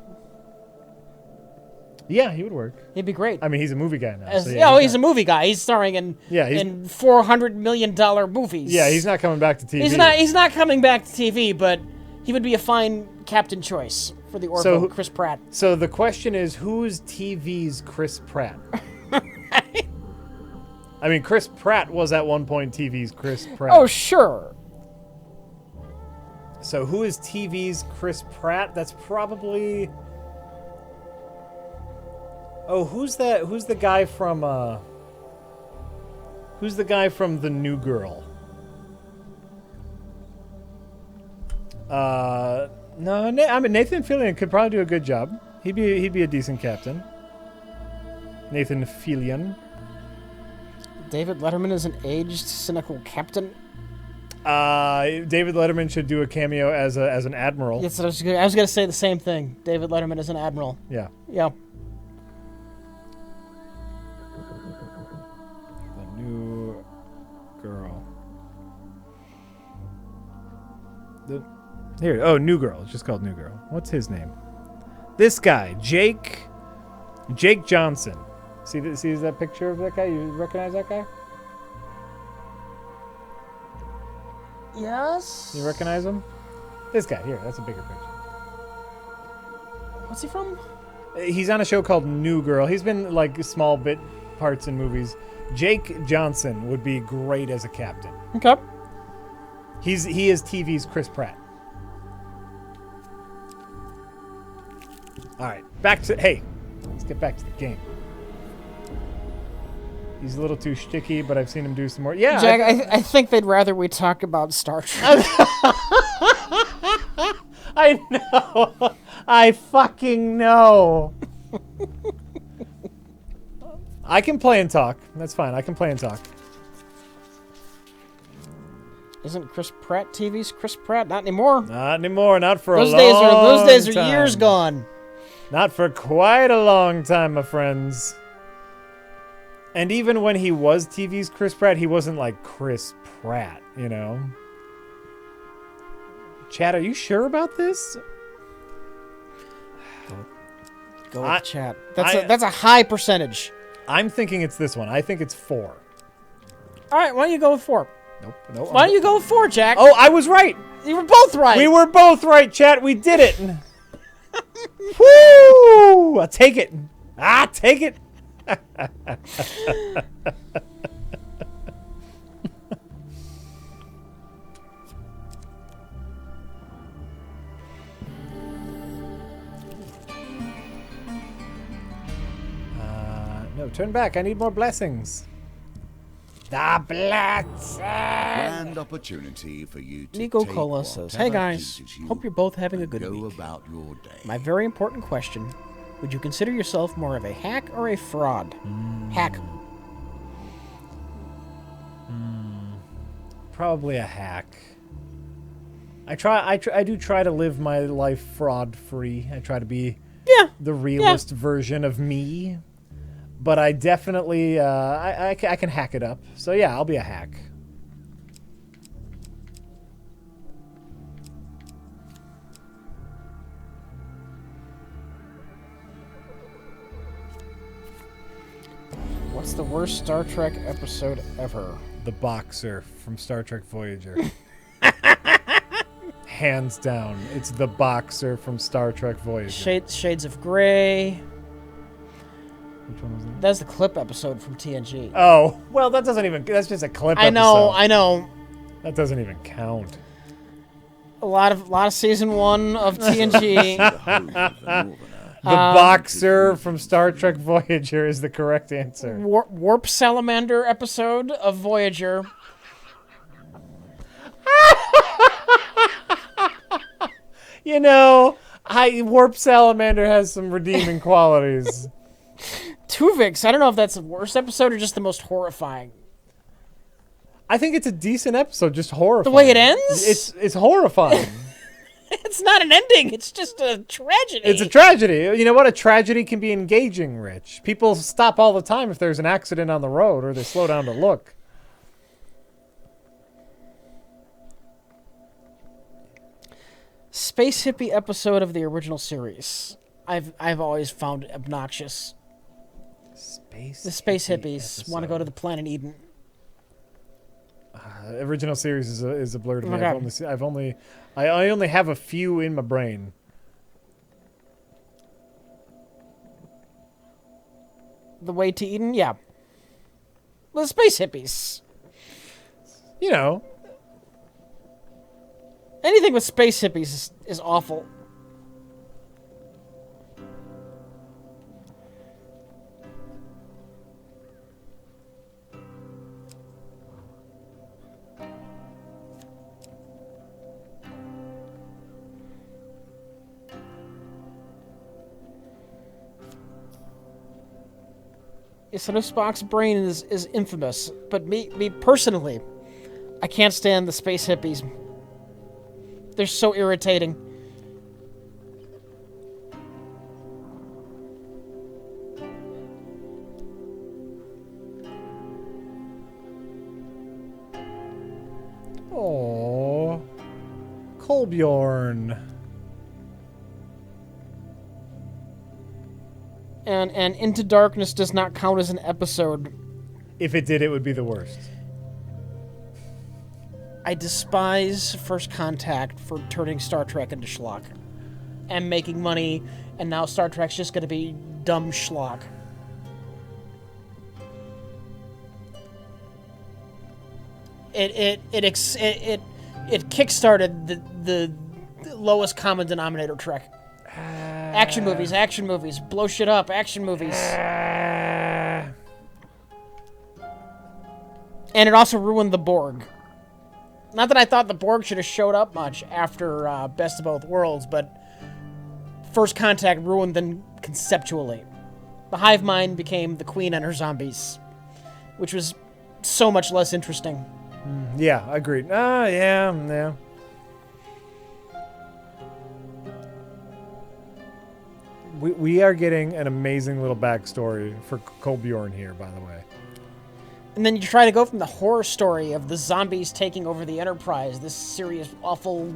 Yeah, he would work. he'd be great. I mean, he's a movie guy now. As, so yeah, he's a movie guy. He's starring in he's- in $400 million movies. Yeah, he's not coming back to TV. He's not coming back to TV, but he would be a fine captain choice for the Orville. Chris Pratt. So the question is, who's TV's Chris Pratt? I mean, Chris Pratt was at one point TV's Chris Pratt. Oh sure. So who is TV's Chris Pratt? That's probably... Oh, who's that? Who's the guy from, Who's the guy from The New Girl? No, I mean, Nathan Fillion could probably do a good job. He'd be a decent captain. Nathan Fillion. David Letterman is an aged, cynical captain. David Letterman should do a cameo as an admiral. Yes, I was gonna say the same thing. David Letterman is an admiral. Yeah. Yeah. Here. Oh, New Girl. It's just called New Girl. What's his name? This guy, Jake Johnson. See that picture of that guy? You recognize that guy? Yes. You recognize him? This guy here. That's a bigger picture. What's he from? He's on a show called New Girl. He's been like small bit parts in movies. Jake Johnson would be great as a captain. Okay. He is TV's Chris Pratt. All right, let's get back to the game. He's a little too shticky, but I've seen him do some more. Yeah, Jack, I think they'd rather we talk about Star Trek. I know. I fucking know. I can play and talk. That's fine. I can play and talk. Isn't Chris Pratt TV's Chris Pratt? Not anymore. Not anymore. Not for Those a days long are those days are time. years gone. Not for quite a long time, my friends. And even when he was TV's Chris Pratt, he wasn't like Chris Pratt, you know? Chad, are you sure about this? Go with chat. That's a high percentage. I'm thinking it's this one. I think it's 4. All right, why don't you go with 4? Nope. Why don't you go with 4, Jack? Oh, I was right. You were both right. We were both right, chat. We did it. Woo! I'll take it. Take it. No, turn back. I need more blessings. The blessing. Grand opportunity for you to Nico take Cola says, whatever "Hey guys, pleases you hope you're both having a and good go week. about your day. My very important question: would you consider yourself more of a hack or a fraud? Hack. Probably a hack. I do try to live my life fraud free. I try to be the realist version of me. But I definitely I can hack it up. So yeah, I'll be a hack. What's the worst Star Trek episode ever? The Boxer from Star Trek Voyager. Hands down, it's the Boxer from Star Trek Voyager. Shades of Grey. Which one was that? That's the clip episode from TNG. Oh, well, that's just a clip I know. episode. That doesn't even count. A lot of season 1 of TNG. The Boxer from Star Trek Voyager is the correct answer. Warp Salamander episode of Voyager. You know, Warp Salamander has some redeeming qualities. Tuvix. I don't know if that's the worst episode or just the most horrifying. I think it's a decent episode, just horrifying. The way it ends? It's horrifying. It's not an ending. It's just a tragedy. It's a tragedy. You know what? A tragedy can be engaging, Rich. People stop all the time if there's an accident on the road or they slow down to look. Space hippie episode of the original series. I've always found obnoxious. The space hippies want to go to the planet Eden. Original series is a blur to me. Okay. I only have a few in my brain. The Way to Eden, yeah. The space hippies. You know. Anything with space hippies is awful. So this Spock's brain is infamous, but me personally, I can't stand the space hippies. They're so irritating. Oh, Kolbjorn. And Into Darkness does not count as an episode. If it did, it would be the worst. I despise First Contact for turning Star Trek into schlock. And making money, and now Star Trek's just going to be dumb schlock. It kickstarted the lowest common denominator Trek. Action movies, blow shit up, action movies. And it also ruined the Borg. Not that I thought the Borg should have showed up much after Best of Both Worlds, but First Contact ruined them conceptually. The hive mind became the Queen and her zombies, which was so much less interesting. Yeah, agreed. Yeah. We are getting an amazing little backstory for Kolbjorn here, by the way. And then you try to go from the horror story of the zombies taking over the Enterprise, this serious, awful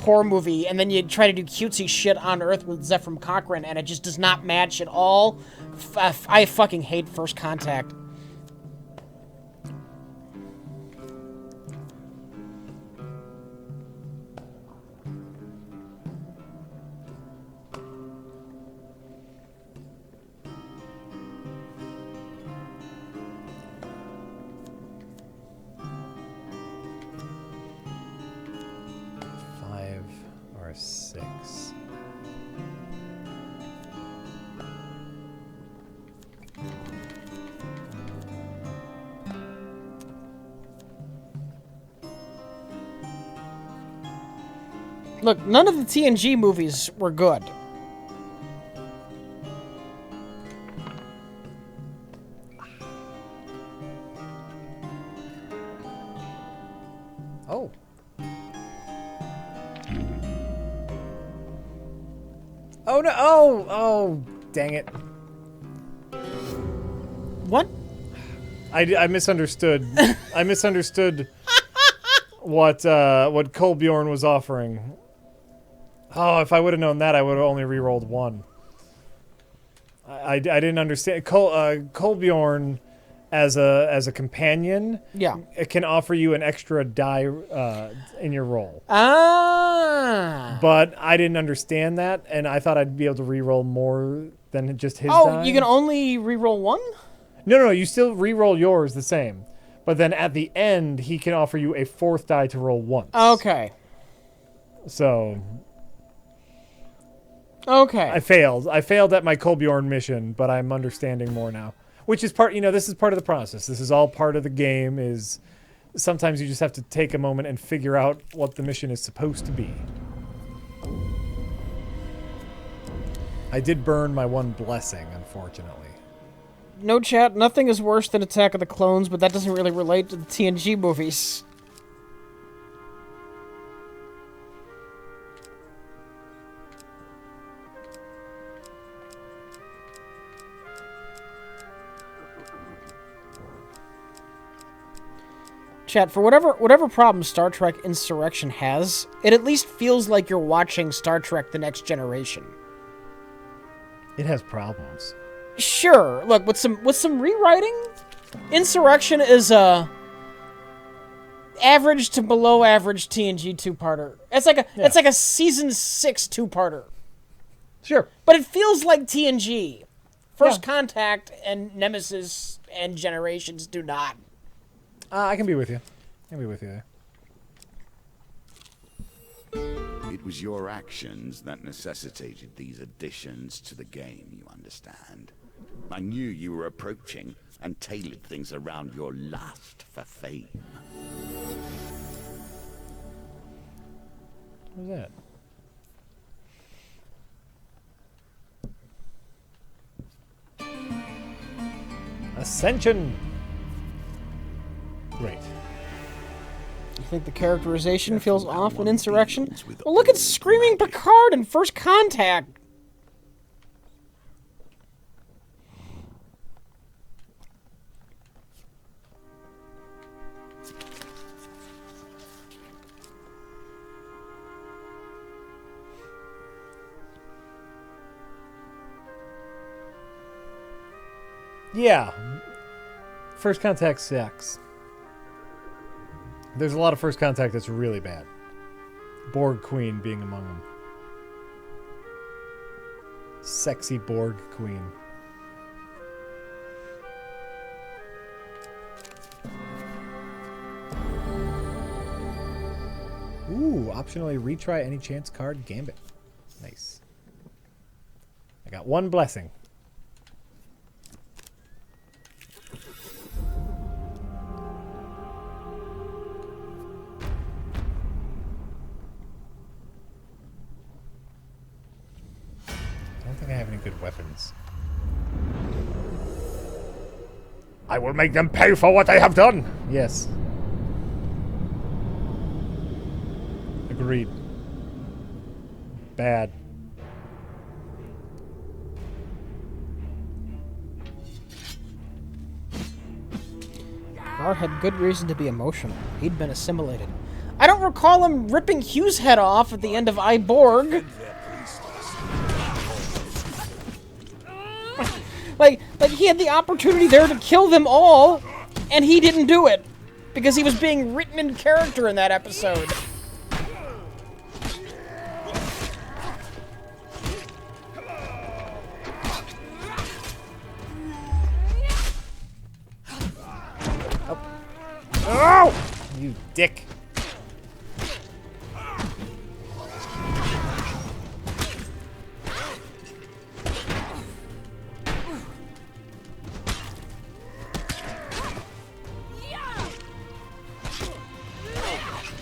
horror movie, and then you try to do cutesy shit on Earth with Zefram Cochrane, and it just does not match at all. I fucking hate First Contact. Six. Look, none of the TNG movies were good. Oh. Oh no! Oh, dang it! What? I misunderstood. I misunderstood what Kolbjorn was offering. Oh, if I would have known that, I would have only re-rolled one. I didn't understand. Kolbjorn as a companion, Yeah. it can offer you an extra die in your roll. Ah. But I didn't understand that, and I thought I'd be able to re-roll more than just his Oh, die. you can only re-roll one? No, you still re-roll yours the same. But then at the end, he can offer you a fourth die to roll once. Okay. So Okay. I failed. I failed at my Kolbjorn mission, but I'm understanding more now. Which is part, this is part of the process. This is all part of the game, is sometimes you just have to take a moment and figure out what the mission is supposed to be. I did burn my one blessing, unfortunately. No chat, nothing is worse than Attack of the Clones, but that doesn't really relate to the TNG movies. Chat, for whatever problem Star Trek Insurrection has, it at least feels like you're watching Star Trek The Next Generation. It has problems. Sure, look, with some rewriting, Insurrection is a average to below average TNG two-parter. It's like a season 6 two-parter. Sure. But it feels like TNG. First Contact and Nemesis and Generations do not. I can be with you. I can be with you there. It was your actions that necessitated these additions to the game, you understand. I knew you were approaching and tailored things around your lust for fame. What was that? Ascension! Great. You think the characterization feels off in Insurrection? Well, look at Screaming Picard in First Contact! Yeah. First Contact sucks. There's a lot of First Contact that's really bad. Borg Queen being among them. Sexy Borg Queen. Ooh, optionally retry any chance card Gambit. Nice. I got one blessing. I don't think I have any good weapons. I will make them pay for what they have done. Yes. Agreed. Bad. Gar had good reason to be emotional. He'd been assimilated. I don't recall him ripping Hugh's head off at the end of I, Borg. Like he had the opportunity there to kill them all, and he didn't do it because he was being written in character in that episode. Oh! You dick.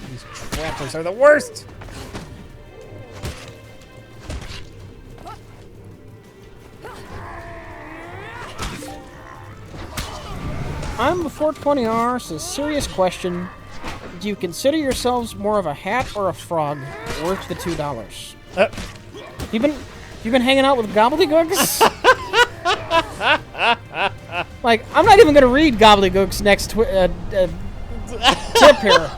These trappers are the worst! I'm before 20R, so serious question. Do you consider yourselves more of a hat or a frog? Worth the $2. You've been hanging out with gobbledygooks? Like, I'm not even gonna read gobbledygook's next tip here.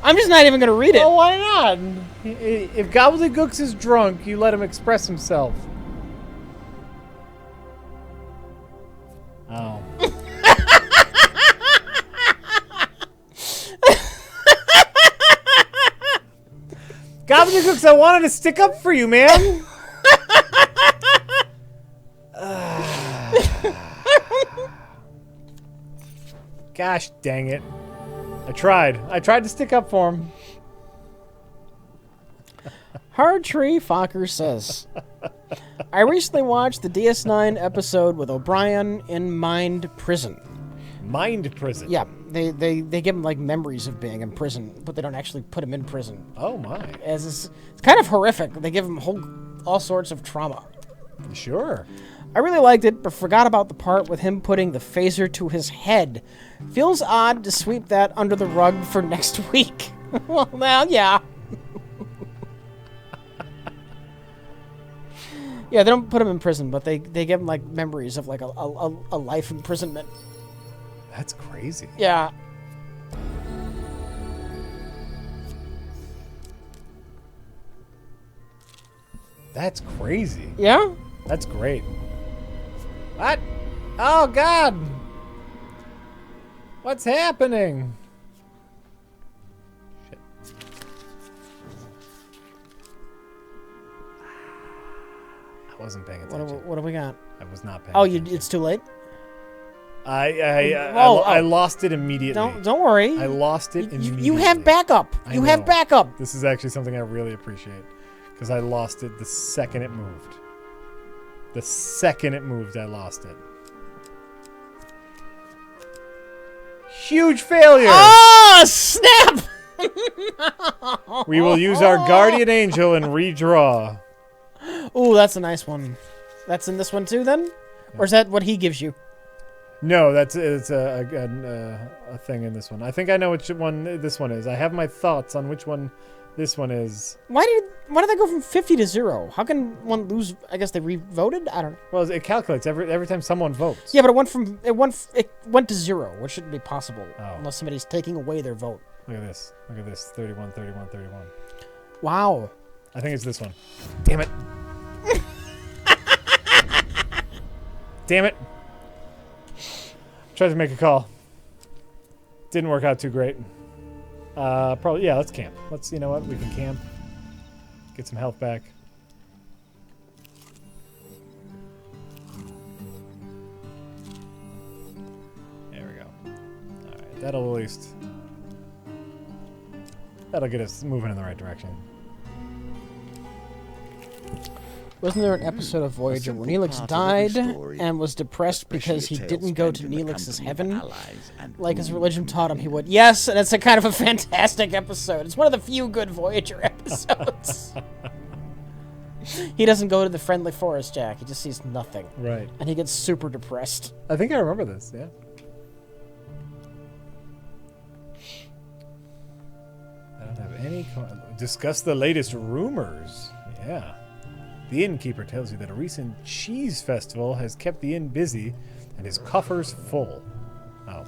I'm just not even gonna read it. Oh, why not? If Gobbledygooks is drunk, you let him express himself. Oh. Gobbledygooks, I wanted to stick up for you, man. Gosh dang it. I tried to stick up for him. Hard Tree Fokker says, I recently watched the DS9 episode with O'Brien in Mind Prison. Mind prison. Yeah, they give him like memories of being in prison, but they don't actually put him in prison. Oh my. It's kind of horrific. They give him all sorts of trauma. Sure. I really liked it, but forgot about the part with him putting the phaser to his head. Feels odd to sweep that under the rug for next week. Well, yeah. Yeah, they don't put him in prison, but they give him like memories of like a life imprisonment. That's crazy. Yeah. That's crazy. Yeah? That's great. What? Oh, God. What's happening? Shit. I wasn't paying attention. What do we got? I was not paying Oh, attention. it's too late? I lost it immediately. Don't worry. I lost it immediately. You have backup. You have know. backup. This is actually something I really appreciate. Because I lost it the second it moved. The second it moved, I lost it. Huge failure! Oh, snap! We will use our Guardian Angel and redraw. Ooh, that's a nice one. That's in this one too, then? Or is that what he gives you? No, it's a thing in this one. I think I know which one this one is. I have my thoughts on which one this one is. Why did they go from 50 to 0? How can one lose? I guess they re-voted? I don't know. Well, it calculates every time someone votes. Yeah, but it went to 0, which shouldn't be possible unless somebody's taking away their vote. Look at this. Look at this. 31, 31, 31. Wow. I think it's this one. Damn it. Damn it. Tried to make a call. Didn't work out too great. Probably, yeah, let's camp. You know what? We can camp. Get some health back. There we go. Alright, that'll at least... That'll get us moving in the right direction. Wasn't there an episode of Voyager where simple Neelix part of died every story, and was depressed because he especially a tale didn't go to spent in the Neelix's company of heaven? allies and Like his ruled religion taught him he would. Yes, and it's a kind of a fantastic episode. It's one of the few good Voyager episodes. He doesn't go to the friendly forest, Jack. He just sees nothing. Right. And he gets super depressed. I think I remember this, yeah. I don't have any... Discuss the latest rumors. Yeah. The innkeeper tells you that a recent cheese festival has kept the inn busy and his coffers full. Oh.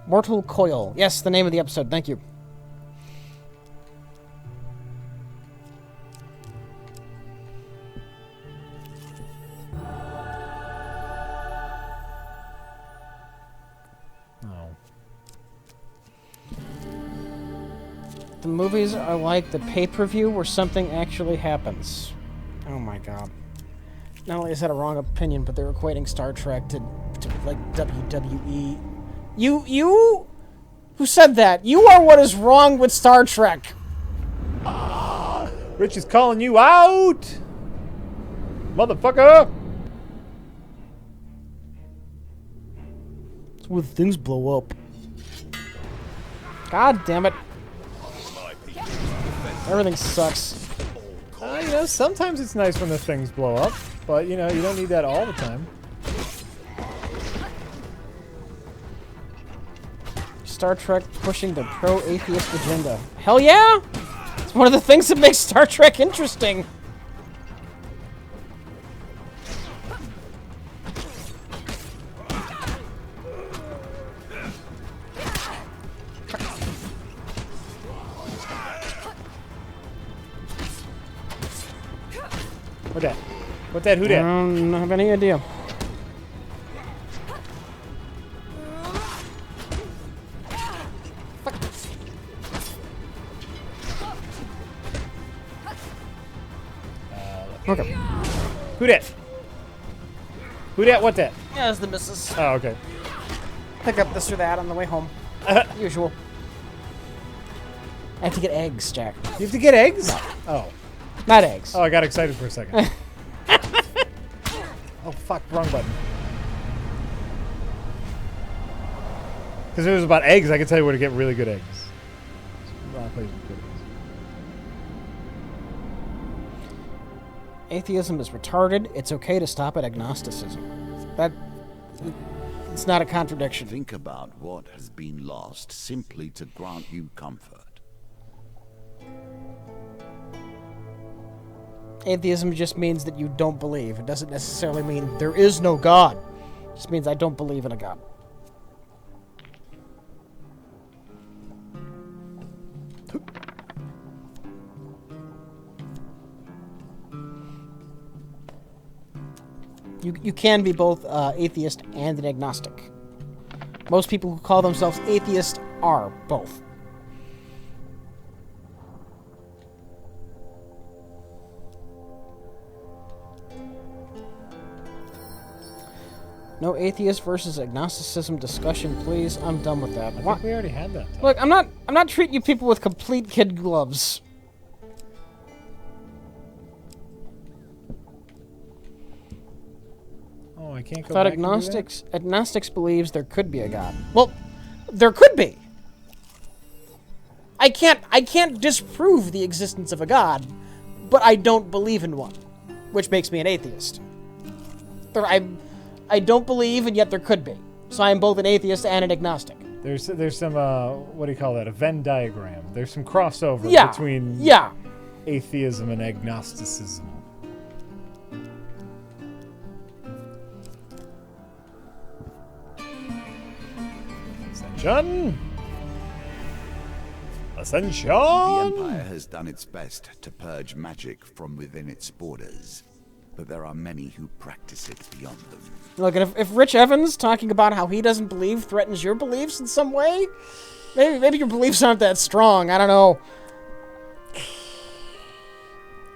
Mortal Coil. Yes, the name of the episode. Thank you. Oh. The movies are like the pay-per-view where something actually happens. Oh my god. Not only is that a wrong opinion, but they're equating Star Trek to like WWE. You who said that? You are what is wrong with Star Trek. Rich is calling you out! Motherfucker! It's when things blow up. God damn it. Everything sucks. You know, sometimes it's nice when the things blow up, but you know, you don't need that all the time. Star Trek pushing the pro-atheist agenda. Hell yeah! It's one of the things that makes Star Trek interesting. What that? What that? Who I that? don't have any idea. Okay. Who that? Who that? What that? Yeah, it's the missus. Oh, okay. Pick up this or that on the way home. Usual. I have to get eggs, Jack. You have to get eggs? Oh. Not eggs. Oh, I got excited for a second. Oh, fuck. Wrong button. Because if it was about eggs, I could tell you where to get really good eggs. Wrong place with good eggs. Atheism is retarded. It's okay to stop at agnosticism. It's not a contradiction. Think about what has been lost simply to grant you comfort. Atheism just means that you don't believe. It doesn't necessarily mean there is no God. It just means I don't believe in a God. You can be both atheist and an agnostic. Most people who call themselves atheist are both. No atheist versus agnosticism discussion, please. I'm done with that. I think we already had that. Look, I'm not treating you people with complete kid gloves. Oh, I can't go I thought back and do that? agnostics believes there could be a God. Well, there could be. I can't disprove the existence of a God, but I don't believe in one, which makes me an atheist. I don't believe, and yet there could be. So I am both an atheist and an agnostic. There's some what do you call that? A Venn diagram. There's some crossover between atheism and agnosticism. Ascension. Ascension. The Empire has done its best to purge magic from within its borders. but there are many who practice it beyond them. Look, and if Rich Evans talking about how he doesn't believe threatens your beliefs in some way, maybe your beliefs aren't that strong. I don't know.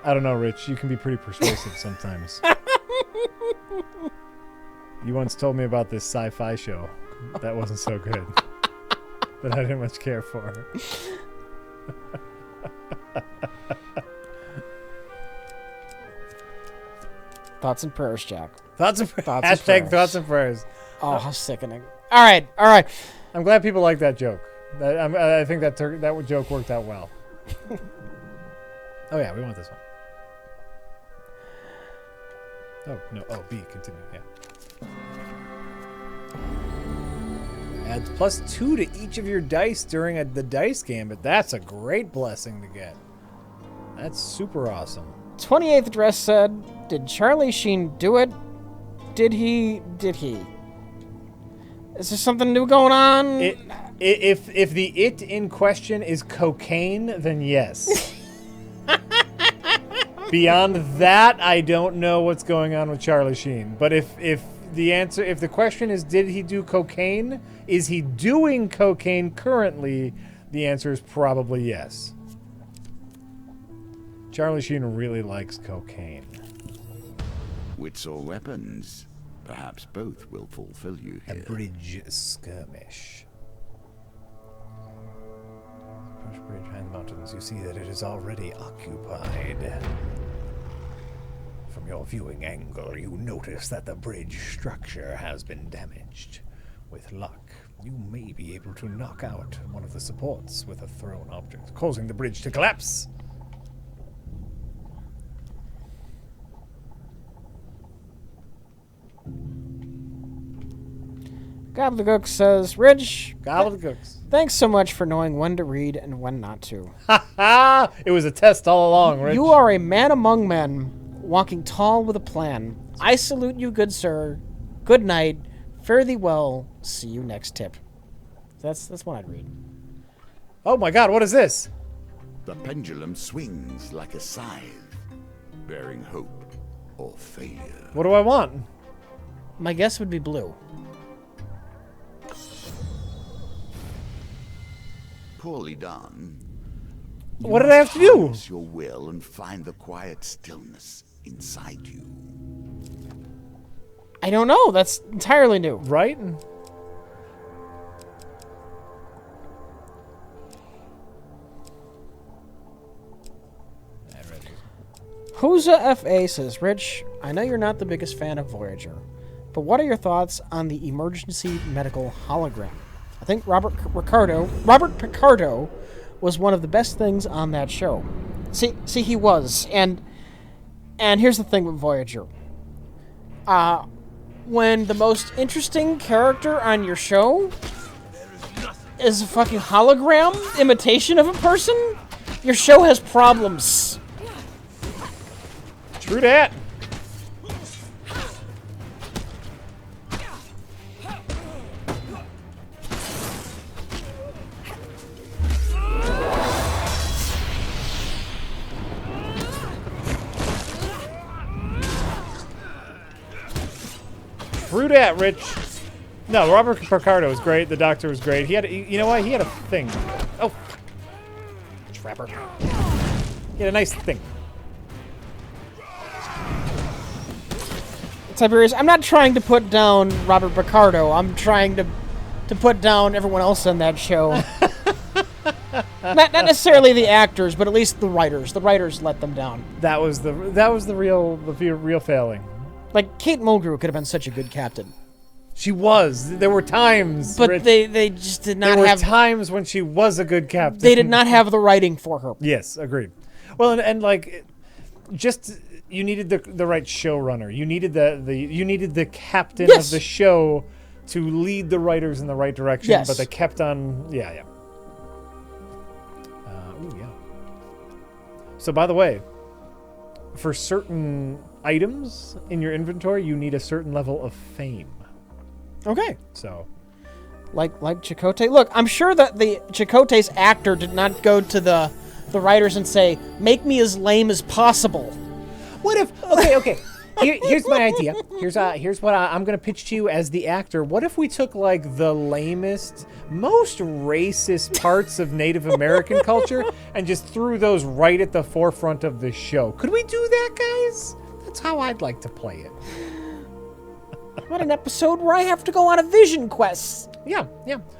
I don't know, Rich. You can be pretty persuasive sometimes. You once told me about this sci-fi show that wasn't so good, that I didn't much care for. Thoughts and prayers, Jack. Thoughts and Thoughts and hashtag prayers. thoughts and prayers. Oh, how sickening. All right. I'm glad people like that joke. I think that joke worked out well. Oh yeah, we want this one. Oh no. Oh, B. Continue. Yeah. Adds +2 to each of your dice during the dice gambit. That's a great blessing to get. That's super awesome. 28th address said, "Did Charlie Sheen do it? Did he? Is there something new going on?" If the it in question is cocaine, then yes. Beyond that, I don't know what's going on with Charlie Sheen. But if the question is, did he do cocaine? Is he doing cocaine currently? The answer is probably yes. Charlie Sheen really likes cocaine. Wits or weapons? Perhaps both will fulfill you A here. bridge skirmish. Approach the bridge behind the mountains. You see that it is already occupied. From your viewing angle, you notice that the bridge structure has been damaged. With luck, you may be able to knock out one of the supports with a thrown object, causing the bridge to collapse. Gobbledygook says, "Rich, Gobbledygooks. thanks so much for knowing when to read and when not to. Ha ha! It was a test all along, Rich. You are a man among men, walking tall with a plan. I salute you, good sir. Good night. Fare thee well. See you next tip." That's one I'd read. Oh my god, what is this? The pendulum swings like a scythe, bearing hope or failure. What do I want? My guess would be blue. Poorly done. What did I have to do? Harness your will and find the quiet stillness inside you. I don't know. That's entirely new. Right? Hosa FA says, "Rich, I know you're not the biggest fan of Voyager, but what are your thoughts on the emergency medical hologram? I think Robert Picardo was one of the best things on that show." See, he was. And here's the thing with Voyager. When the most interesting character on your show is a fucking hologram imitation of a person, your show has problems. True that. True that, Rich. No, Robert Picardo was great. The Doctor was great. He had, you know what? He had a thing. Oh, trapper. He had a nice thing. Tiberius, I'm not trying to put down Robert Picardo. I'm trying to put down everyone else on that show. not necessarily the actors, but at least the writers. The writers let them down. That was the real failing. Like, Kate Mulgrew could have been such a good captain. She was. There were times, But Rich, they just did not there were have... times when she was a good captain. They did not have the writing for her. Yes, agreed. Well, and like, just you needed the right showrunner. You needed the captain Yes. of the show to lead the writers in the right direction. Yes. But they kept on. Yeah. Ooh, yeah. So, by the way, for certain items in your inventory, you need a certain level of fame. Okay. So, Like Chakotay. Look, I'm sure that the Chakotay's actor did not go to the writers and say, "Make me as lame as possible." what if? Okay. Here's my idea. Here's what I'm gonna pitch to you as the actor. What if we took like the lamest, most racist parts of Native American culture and just threw those right at the forefront of the show? Could we do that, guys? That's how I'd like to play it. What an episode where I have to go on a vision quest. Yeah.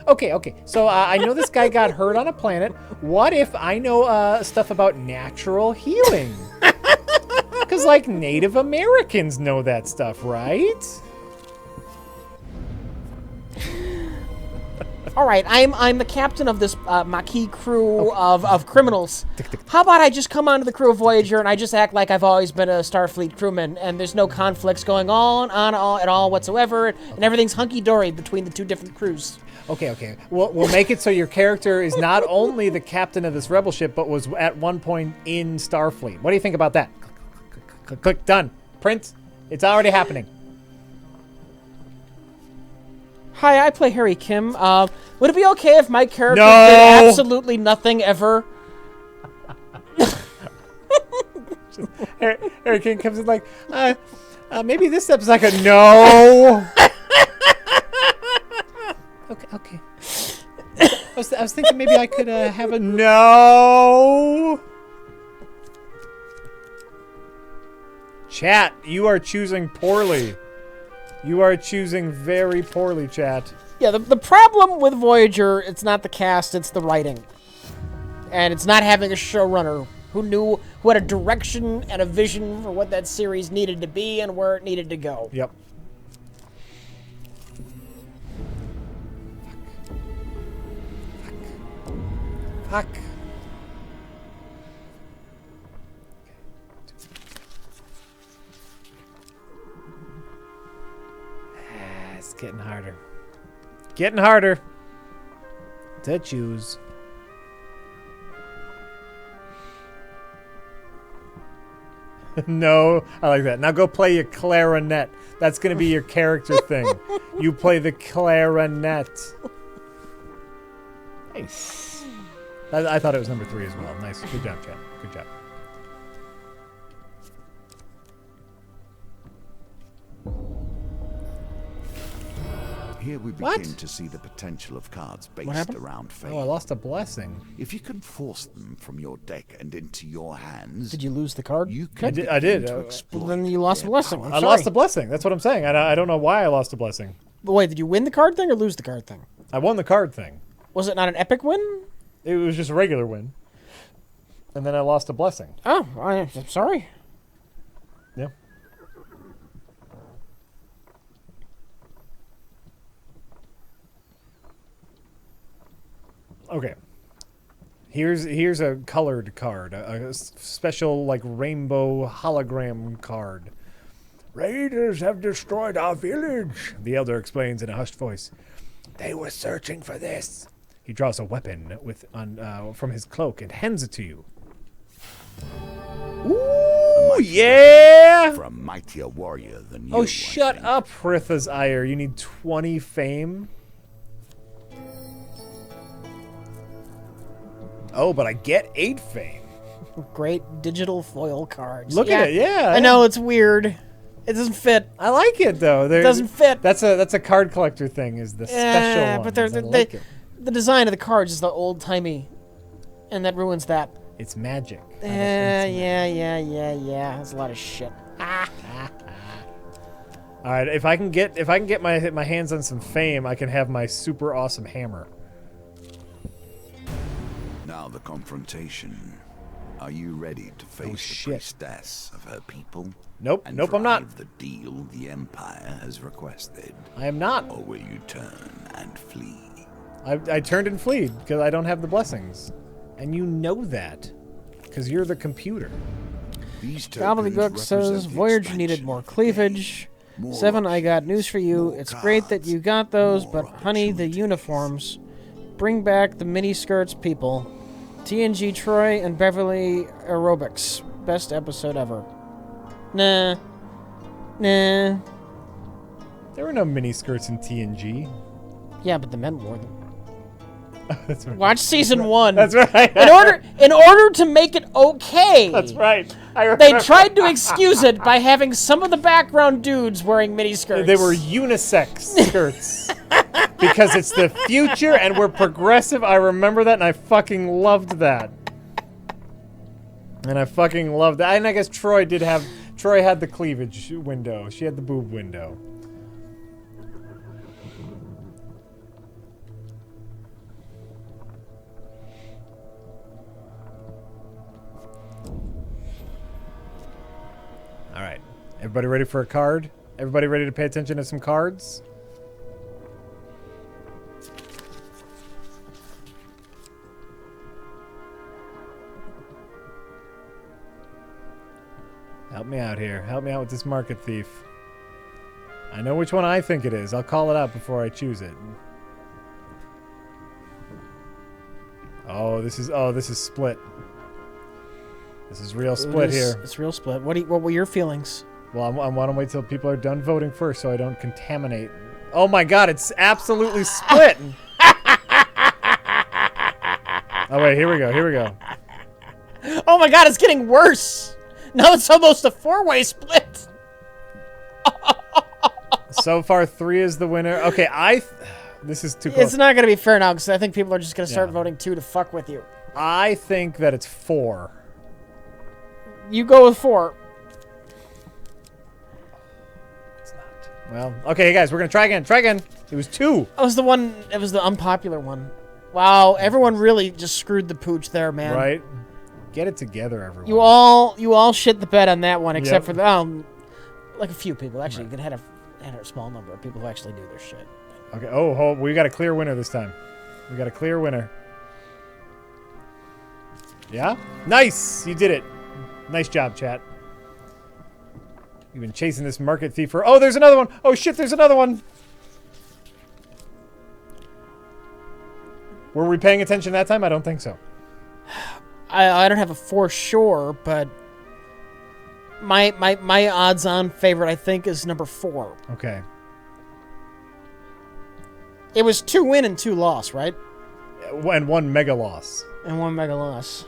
Okay. So I know this guy got hurt on a planet. What if I know stuff about natural healing? Because, like, Native Americans know that stuff, right? All right, I'm the captain of this Maquis crew of criminals. How about I just come onto the crew of Voyager and I just act like I've always been a Starfleet crewman and there's no conflicts going on at all whatsoever, and everything's hunky-dory between the two different crews. Okay. We'll make it so your character is not only the captain of this rebel ship, but was at one point in Starfleet. What do you think about that? Click, done. Print. It's already happening. Hi, I play Harry Kim. Would it be okay if my character No! did absolutely nothing ever? Harry King comes in like, maybe this episode's like a no. Okay. I was thinking maybe I could have a no. Chat, you are choosing poorly. You are choosing very poorly, chat. Yeah, the problem with Voyager, it's not the cast, it's the writing. And it's not having a showrunner who had a direction and a vision for what that series needed to be and where it needed to go. Yep. Fuck. It's getting harder. Getting harder to choose. No, I like that. Now go play your clarinet. That's going to be your character thing. You play the clarinet. Nice. I thought it was number 3 as well. Nice. Good job, Chad. Good job. Here we begin to see the potential of cards based happened? around fate. Oh, I lost a blessing. If you can force them from your deck and into your hands, Did you lose the card? you can I did. begin to Well, exploit then you lost a their blessing. power. I'm I sorry. lost a blessing. That's what I'm saying. I don't know why I lost a blessing. But wait, did you win the card thing or lose the card thing? I won the card thing. Was it not an epic win? It was just a regular win. And then I lost a blessing. Oh, I'm sorry. Yeah. Okay. Here's a colored card, a special like rainbow hologram card. Raiders have destroyed our village, the elder explains in a hushed voice. They were searching for this. He draws a weapon from his cloak and hands it to you. Ooh, yeah! For a mightier warrior than you. Oh, I shut think. up, Ritha's ire. You need 20 fame? Oh, but I get 8 fame. Great digital foil cards. Look at it, yeah. I know, it's weird. It doesn't fit. I like it though. It doesn't fit. That's a card collector thing. Is the special one? But the design of the cards is the old timey, and that ruins that. It's magic. Yeah. That's a lot of shit. All right, if I can get my hands on some fame, I can have my super awesome hammer. Now the confrontation. Are you ready to face the shit. priestess of her people? Nope, And nope, I'm not. drive the deal the Empire has requested? I am not. Or will you turn and flee? I turned and fled because I don't have the blessings, and you know that because you're the computer. These tokens Gobbledygook says represent the Voyager needed expansion more of the cleavage. game. More 7, I got news for you. more It's great that cards, you got those, more but honey, the opportunities. uniforms. Bring back the mini skirts, people. TNG Troy and Beverly Aerobics. Best episode ever. Nah. There were no mini skirts in TNG. Yeah, but the men wore them. That's right. Watch season 1. That's right. In order to make it okay. That's right. They tried to excuse it by having some of the background dudes wearing miniskirts. They were unisex skirts. Because it's the future and we're progressive. I remember that and I fucking loved that. And I fucking loved that. And I guess Troy had the cleavage window. She had the boob window. All right. Everybody ready for a card? Everybody ready to pay attention to some cards? Help me out here. Help me out with this market thief. I know which one I think it is. I'll call it out before I choose it. Oh, this is split. This is real split here. It's real split. What were your feelings? Well, I want to wait till people are done voting first so I don't contaminate. Oh my god, it's absolutely split! Oh wait, here we go. Oh my god, it's getting worse! Now it's almost a 4-way split! So far, 3 is the winner. Okay, this is too close. It's not going to be fair now, because I think people are just going to start voting 2 to fuck with you. I think that it's 4. You go with 4. It's not. Well, okay, guys, we're going to try again. It was 2. It was the unpopular one. Wow, everyone really just screwed the pooch there, man. Right? Get it together, everyone. You all shit the bed on that one, except for like a few people. Actually, you had a small number of people who actually do their shit. Okay. Oh, we got a clear winner this time. We got a clear winner. Yeah? Nice! You did it. Nice job, chat. You've been chasing this market thief for... Oh, there's another one! Oh, shit, there's another one! Were we paying attention that time? I don't think so. I don't have a for sure, but my odds-on favorite, I think, is number 4. Okay. It was 2 win and 2 loss, right? And 1 mega loss. And 1 mega loss.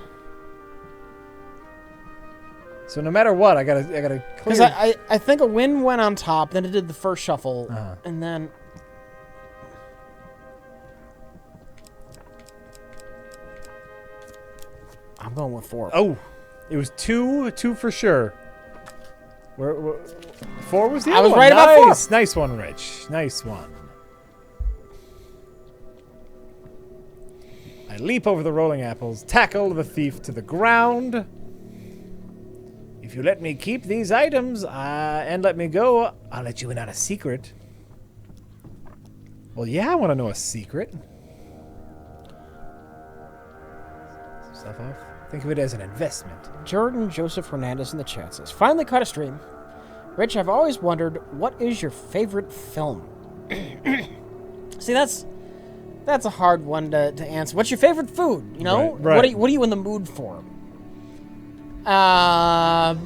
So no matter what, I gotta clear... Because I think a win went on top, then it did the first shuffle, and then... I'm going with 4. Oh! It was 2 for sure. Where 4 was the other I was one. right about 4. Nice one, Rich. Nice one. I leap over the rolling apples, tackle the thief to the ground. If you let me keep these items and let me go, I'll let you in on a secret. Well, yeah, I want to know a secret. Stuff off. Think of it as an investment. Jordan Joseph Hernandez in the chat says, finally caught a stream. Rich, I've always wondered, what is your favorite film? See, that's a hard one to answer. What's your favorite food? You know? Right. What are you in the mood for? I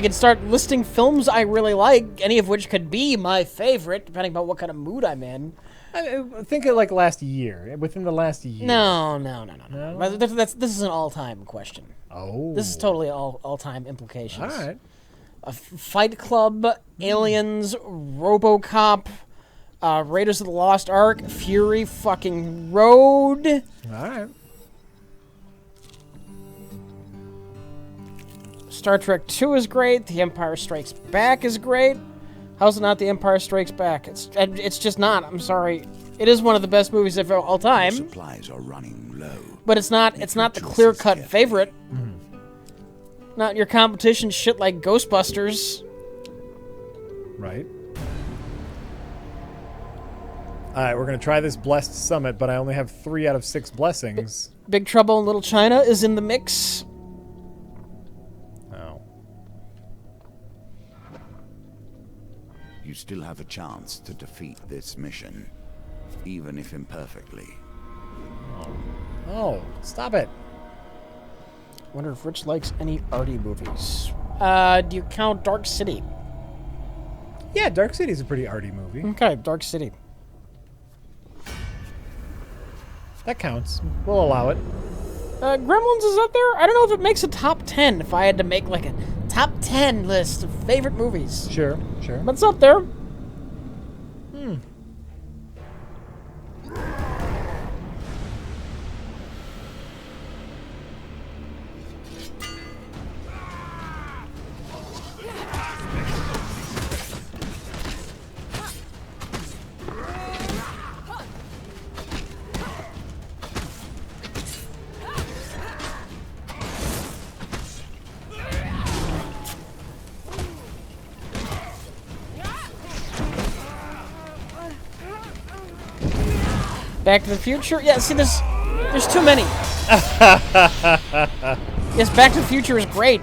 could start listing films I really like, any of which could be my favorite, depending on what kind of mood I'm in. I think of like last year. Within the last year. No. But this is an all-time question. Oh. This is totally all-time implications. All right. Fight Club, Aliens, RoboCop, Raiders of the Lost Ark, Fury fucking Road. All right. Star Trek 2 is great. The Empire Strikes Back is great. How's it not The Empire Strikes Back? It's just not. I'm sorry. It is one of the best movies of all time. Supplies are running low. But it's not the clear-cut favorite. Not your competition shit like Ghostbusters. Right. All right, we're going to try this Blessed Summit, but I only have 3 out of 6 blessings. Big Trouble in Little China is in the mix. Oh. You still have a chance to defeat this mission, even if imperfectly. Oh, stop it. Wonder if Rich likes any arty movies. Do you count Dark City? Yeah, Dark City is a pretty arty movie. Okay, Dark City. That counts. We'll allow it. Gremlins is up there. I don't know if it makes a top 10 if I had to make like a top 10 list of favorite movies. Sure, sure. But it's up there. Back to the Future? Yeah, see, there's too many. Yes, Back to the Future is great.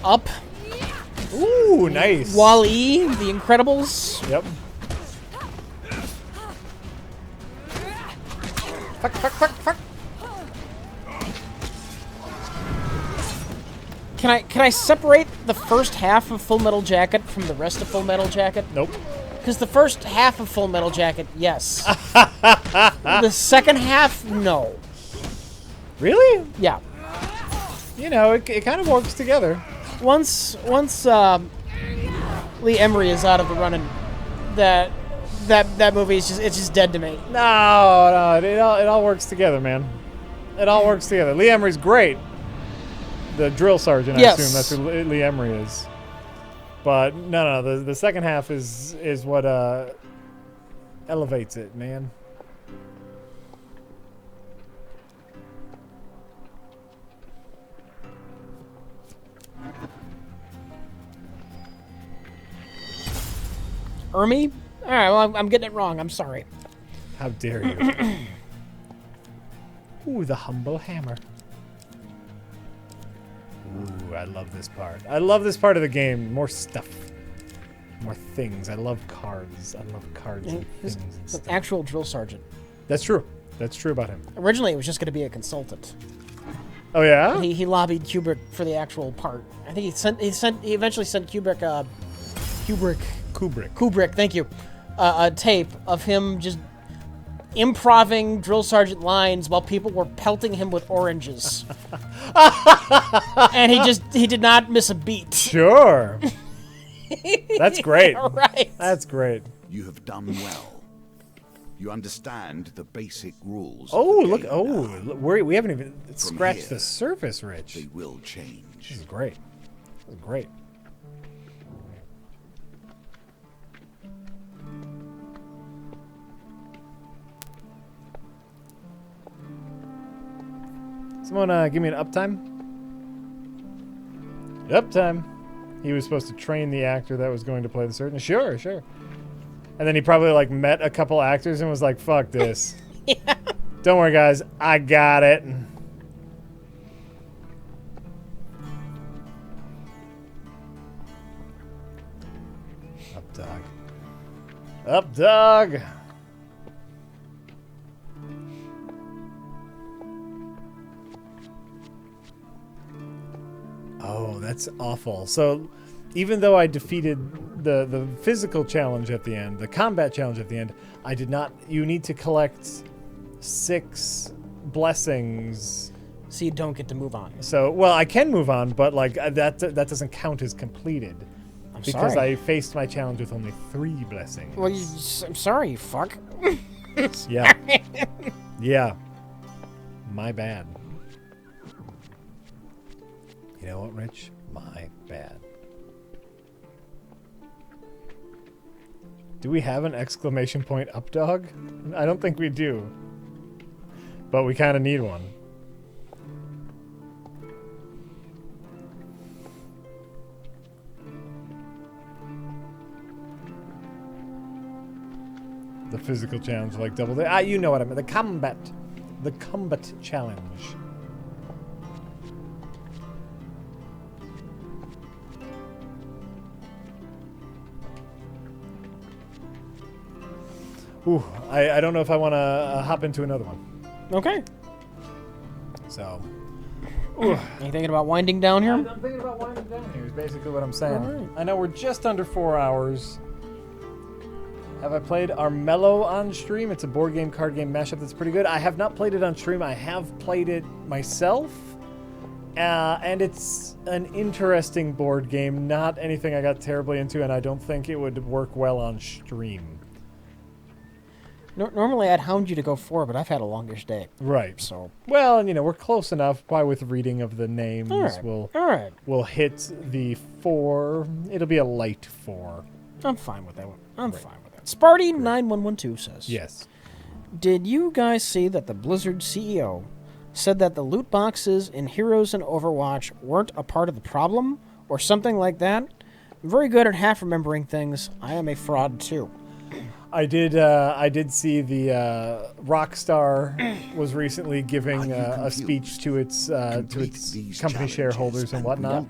Up. Ooh, nice. Wall-E, The Incredibles. Yep. Fuck, fuck, fuck, fuck. Can I separate the first half of Full Metal Jacket from the rest of Full Metal Jacket? Nope. Because the first half of Full Metal Jacket, yes. The second half, no. Really? Yeah. You know, it kind of works together. Once Lee Emery is out of the running, that movie is just dead to me. No, it all works together, man. It all works together. Lee Emery's great. The drill sergeant, Yes. I assume that's who Lee Emery is. But no, the second half is what elevates it, man. Ermy? All right, well, I'm getting it wrong. I'm sorry. How dare you? Ooh, the humble hammer. Ooh, I love this part. I love this part of the game. More stuff. More things. I love cards. I love cards and He's things and an stuff. actual drill sergeant. That's true. That's true about him. Originally, it was just going to be a consultant. Oh, yeah? He lobbied Kubrick for the actual part. I think he eventually sent Kubrick, thank you, a tape of him just improving drill sergeant lines while people were pelting him with oranges. And he did not miss a beat. Sure. That's great. Right. That's great. You have done well. You understand the basic rules. Oh, of the look. game Oh, now. we haven't even scratched here, the surface, Rich. They will change. This is great. This is great. Someone give me an uptime? Uptime. He was supposed to train the actor that was going to play the surgeon. Sure, sure. And then he probably like met a couple actors and was like, fuck this. Yeah. Don't worry, guys. I got it. Up, dog. Up, dog. Oh, that's awful. So, even though I defeated the physical challenge at the end, the combat challenge at the end, I did not. You need to collect 6 blessings. So you don't get to move on. So, well, I can move on, but like that doesn't count as completed I'm because sorry. I faced my challenge with only 3 blessings. Well, I'm sorry, you fuck. Yeah. Yeah. My bad. You know what, Rich? My bad. Do we have an exclamation point up dog? I don't think we do. But we kind of need one. The physical challenge, like double the... you know what I mean. The combat challenge. Ooh, I don't know if I want to hop into another one. Okay. So. Are you thinking about winding down here? I'm thinking about winding down here. Is basically what I'm saying. All right. I know we're just under 4 hours. Have I played Armello on stream? It's a board game, card game mashup that's pretty good. I have not played it on stream. I have played it myself. And it's an interesting board game. Not anything I got terribly into, and I don't think it would work well on stream. Normally I'd hound you to go 4, but I've had a longish day. Right. So. Well, and, we're close enough. Probably with reading of the names, All right. we'll All right. hit the 4. It'll be a light 4. I'm fine with that one. I'm fine with that. Sparty9112 says. Yes. Did you guys see that the Blizzard CEO said that the loot boxes in Heroes and Overwatch weren't a part of the problem, or something like that? I'm very good at half remembering things. I am a fraud too. I did see the Rockstar was recently giving a speech to its company shareholders and whatnot,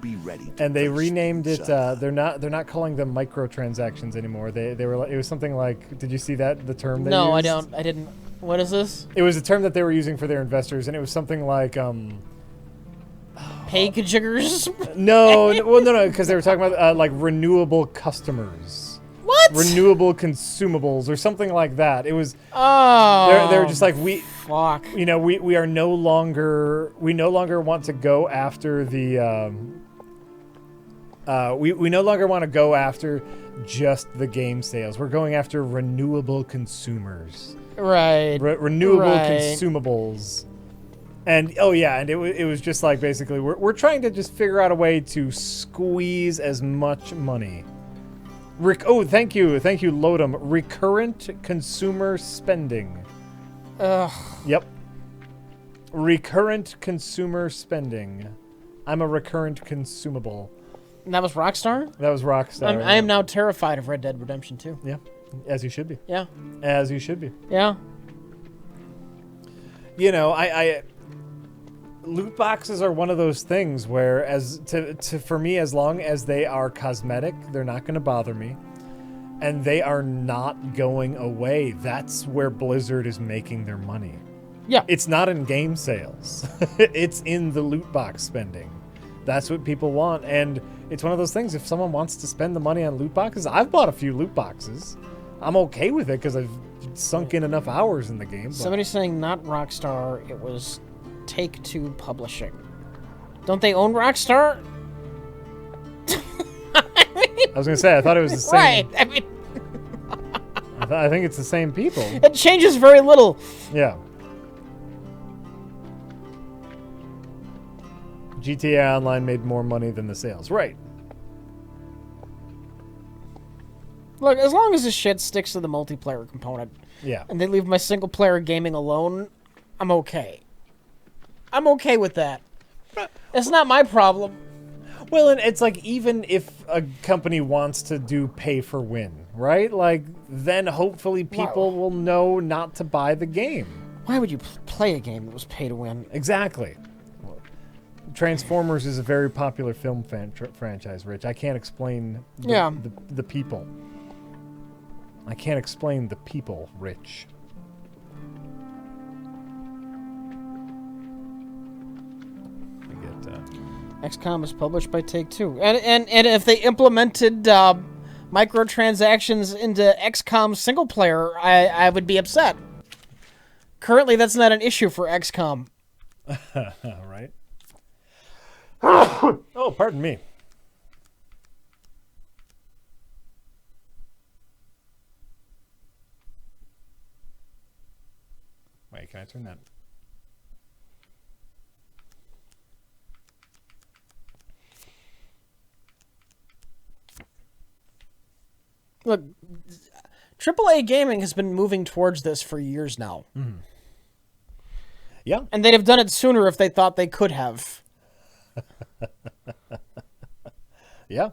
and they renamed it. They're not calling them microtransactions anymore. It was something like, did you see that, the term they No, used? I didn't. What is this? It was a term that they were using for their investors, and it was something like Pay-jiggers? no, because they were talking about like renewable customers. What? Renewable consumables or something like that. It was Oh. they were just like, Fuck. we no longer want to go after the we no longer want to go after just the game sales. We're going after renewable consumers. Right. Renewable Right. consumables. And it was just like, basically we're trying to just figure out a way to squeeze as much money. Thank you, Lodum. Recurrent consumer spending. Ugh. Yep. Recurrent consumer spending. I'm a recurrent consumable. And that was Rockstar? That was Rockstar. I am now terrified of Red Dead Redemption 2. Yeah, as you should be. Yeah. As you should be. Yeah. I loot boxes are one of those things where, for me, as long as they are cosmetic, they're not going to bother me, and they are not going away. That's where Blizzard is making their money. Yeah. It's not in game sales. It's in the loot box spending. That's what people want, and it's one of those things. If someone wants to spend the money on loot boxes, I've bought a few loot boxes. I'm okay with it because I've sunk in enough hours in the game. But Somebody's saying not Rockstar, it was Take-Two Publishing. Don't they own Rockstar? I was gonna say, I thought it was the same. Right. I mean, I think it's the same people. it changes very little. Yeah. GTA Online made more money than the sales. Right. Look, as long as this shit sticks to the multiplayer component Yeah. and they leave my single-player gaming alone, I'm okay. I'm okay with that. It's not my problem. Well, and it's like, even if a company wants to do pay for win, right? Like, then hopefully people will know not to buy the game. Why would you play a game that was pay to win? Exactly. Transformers is a very popular film franchise, Rich. I can't explain the people. I can't explain the people, Rich. We get XCOM is published by Take-Two. And if they implemented microtransactions into XCOM single player, I would be upset. Currently, that's not an issue for XCOM. right. Oh, pardon me. Wait, can I turn that? Look, AAA gaming has been moving towards this for years now. Mm-hmm. Yeah. And they'd have done it sooner if they thought they could have. Yeah.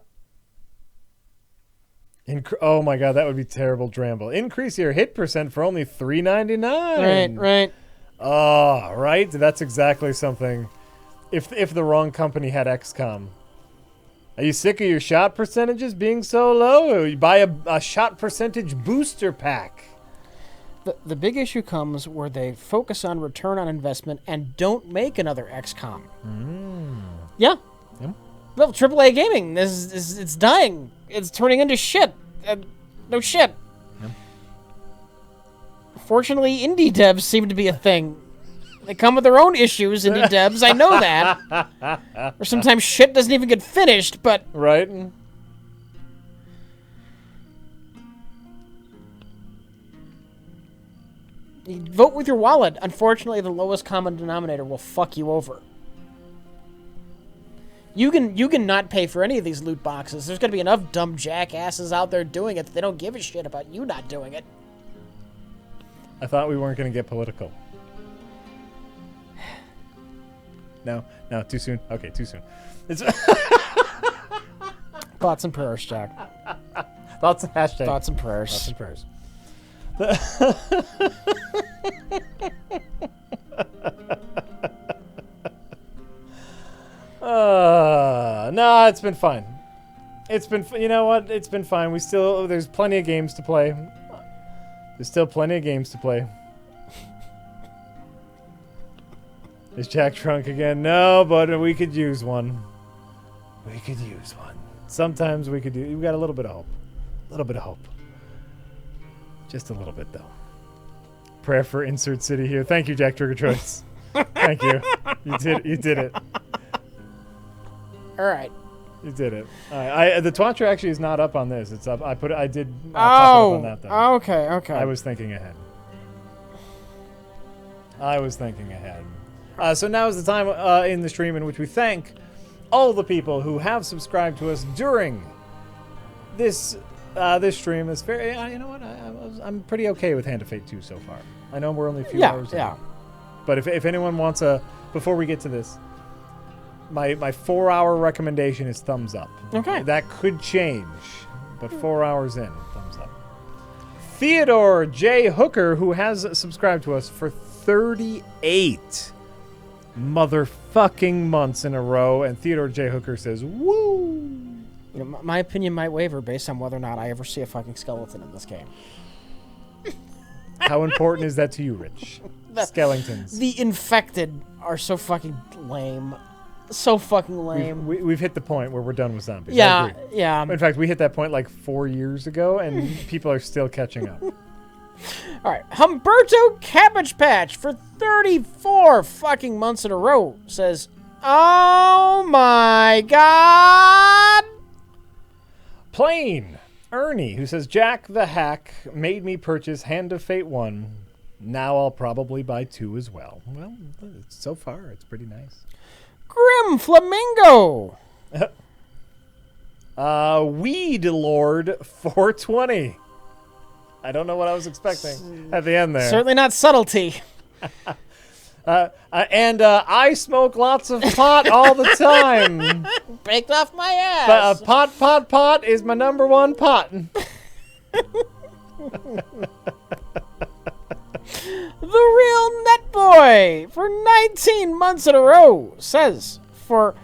Oh my god, that would be terrible, Dramble. Increase your hit percent for only $3.99. Right. Oh, right? That's exactly something. If the wrong company had XCOM. Are you sick of your shot percentages being so low? You buy a shot percentage booster pack. The big issue comes where they focus on return on investment and don't make another XCOM. Yeah. Yep. Well, AAA gaming it's dying. It's turning into shit. No shit. Yep. Fortunately, indie devs seem to be a thing. They come with their own issues, indie devs. I know that. Or sometimes shit doesn't even get finished, but Right? you vote with your wallet. Unfortunately, the lowest common denominator will fuck you over. You can not pay for any of these loot boxes. There's going to be enough dumb jackasses out there doing it that they don't give a shit about you not doing it. I thought we weren't going to get political. No, too soon. Okay, too soon. It's Thoughts and prayers, Jack. Thoughts and hashtag. Thoughts and prayers. Thoughts and prayers. No, it's been fine. It's been, you know what? It's been fine. There's plenty of games to play. There's still plenty of games to play. Is Jack drunk again? No, but we could use one. We could use one. Sometimes we could we've got a little bit of hope. A little bit of hope. Just a little bit, though. Prayer for Insert City here. Thank you, Jack Trigger Choice. Thank you. You did it. All right. You did it. The Twatcher actually is not up on this. It's up. I did pop it up on that, though. Okay. I was thinking ahead. So now is the time in the stream in which we thank all the people who have subscribed to us during this stream. Is very. You know what? I'm pretty okay with Hand of Fate 2 so far. I know we're only a few hours in. Yeah. But if anyone wants before we get to this, my 4-hour recommendation is thumbs up. Okay. That could change, but 4 hours in, thumbs up. Theodore J. Hooker, who has subscribed to us for 38 motherfucking months in a row, and Theodore J. Hooker says, "Woo!" You know, my opinion might waver based on whether or not I ever see a fucking skeleton in this game. How important is that to you, Rich? Skeletons. The infected are so fucking lame. So fucking lame. We've hit the point where we're done with zombies. I Yeah, agree. yeah. In fact, we hit that point like 4 years ago, and people are still catching up. All right. Humberto Cabbage Patch for 34 fucking months in a row says, "Oh my god." Plain Ernie, who says, "Jack the Hack made me purchase Hand of Fate 1. Now I'll probably buy 2 as well." Well, so far, it's pretty nice. Grim Flamingo. Weed Lord 420. I don't know what I was expecting at the end there. Certainly not subtlety. And I smoke lots of pot all the time. Baked off my ass. Pot is my number one pot. The Real Net Boy for 19 months in a row says for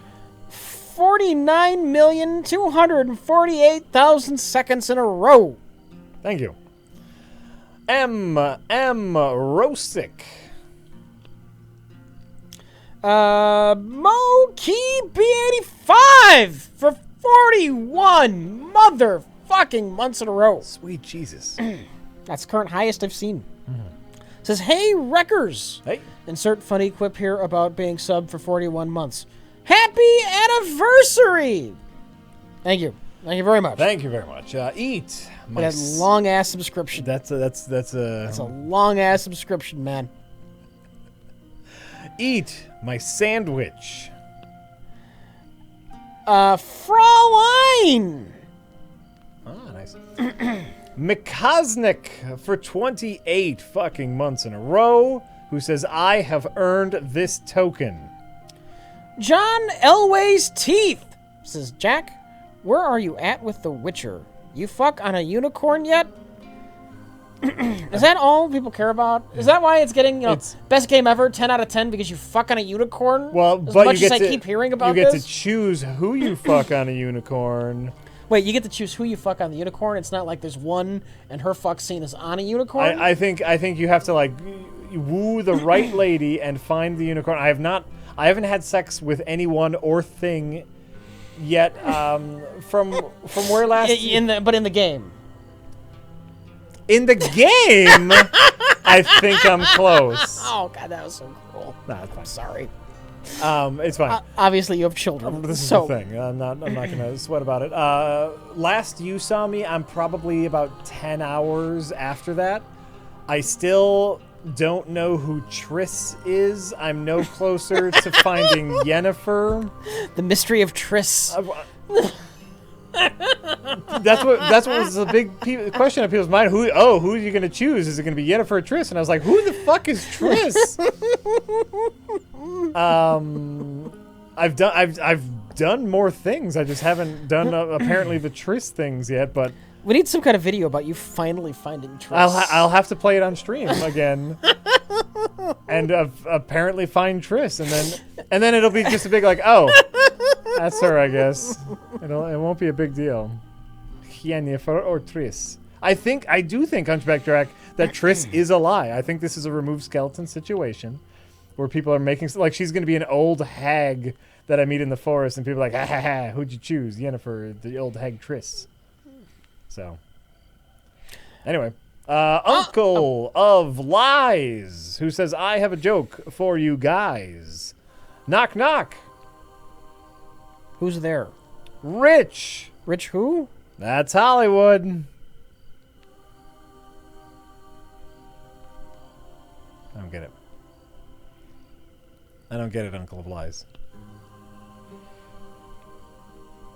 49,248,000 seconds in a row. Thank you. M. Rosick. Mokey B85 for 41 motherfucking months in a row. Sweet Jesus. That's the current highest I've seen. Says, "Hey, Wreckers." Hey. Insert funny quip here about being subbed for 41 months. Happy anniversary! Thank you. Thank you very much. Thank you very much. Eat. That long ass subscription. That's a That's a long ass subscription, man. Eat my sandwich. Fraulein. Ah, nice. Mikosnik for 28 fucking months in a row, who says, "I have earned this token." John Elway's Teeth says, "Jack, where are you at with The Witcher? You fuck on a unicorn yet?" Is that all people care about? Is that why it's getting, best game ever, 10 out of 10, because you fuck on a unicorn? Well, as but much you get as to I keep hearing about you get this? to choose who you fuck on a unicorn. Wait, you get to choose who you fuck on the unicorn. It's not like there's one and her fuck scene is on a unicorn. I think you have to like woo the right lady and find the unicorn. I haven't had sex with anyone or thing yet. From where last but in the game. in the game, I think I'm close. Oh god, that was so cruel. Nah, it's fine. Sorry. It's fine. Obviously, you have children. This is so the thing. I'm not gonna sweat about it. Last you saw me, I'm probably about 10 hours after that. I still don't know who Triss is. I'm no closer to finding Yennefer. the mystery of Triss. That's what was the big question on people's mind. Who are you gonna choose? Is it gonna be Yennefer or Triss? And I was like, who the fuck is Triss? I've done more things. I just haven't done apparently the Triss things yet. But We need some kind of video about you finally finding Triss. I'll have to play it on stream again, and apparently find Triss, and then it'll be just a big like, oh, that's her, I guess. It won't be a big deal. Yennefer or Triss. I do think Hunchback Drac that Triss is a lie. I think this is a removed skeleton situation where people are making like she's going to be an old hag that I meet in the forest, and people are like, ha ha ha, who'd you choose, Yennefer, the old hag Triss? So, anyway, Uncle of Lies, who says, I have a joke for you guys. Knock, knock. Who's there? Rich. Rich who? That's Hollywood. I don't get it. I don't get it, Uncle of Lies.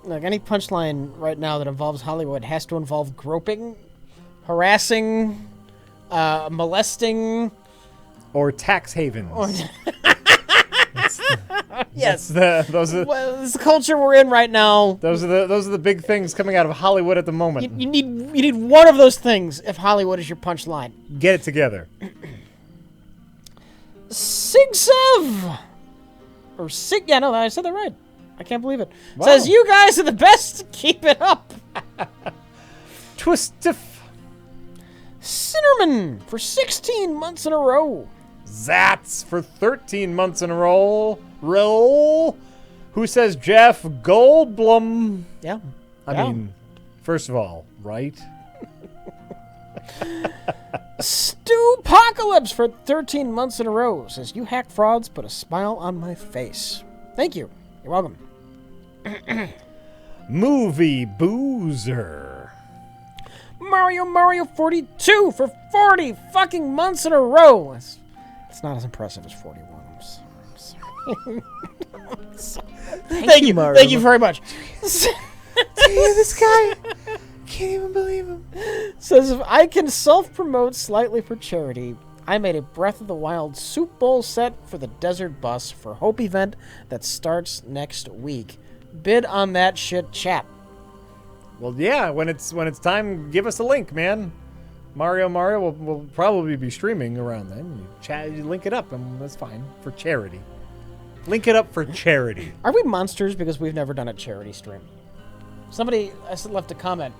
Like any punchline right now that involves Hollywood has to involve groping, harassing, molesting, Or tax havens. yes. Those are Well, it's the culture we're in right now. those are the big things coming out of Hollywood at the moment. You need one of those things if Hollywood is your punchline. Get it together. Sigsev! Or Sig... Yeah, no, I said that right. I can't believe it. Wow. Says, you guys are the best. Keep it up. Twistiff. Cinnamon for 16 months in a row. Zats for 13 months in a row. Who says Jeff Goldblum? Yeah. I mean, first of all, right? Stewpocalypse for 13 months in a row. Says, you hack frauds, put a smile on my face. Thank you. You're welcome. Movie Boozer. Mario 42 for 40 fucking months in a row. It's not as impressive as 41. I'm sorry. Thank you, Mario. Thank you very much. This guy. Can't even believe him. Says, if I can self-promote slightly for charity, I made a Breath of the Wild soup bowl set for the Desert Bus for Hope event that starts next week. Bid on that shit, chat. Well, yeah. When it's time, give us a link, man. Mario will probably be streaming around then. You link it up, and that's fine for charity. Link it up for charity. Are we monsters because we've never done a charity stream? Somebody left a comment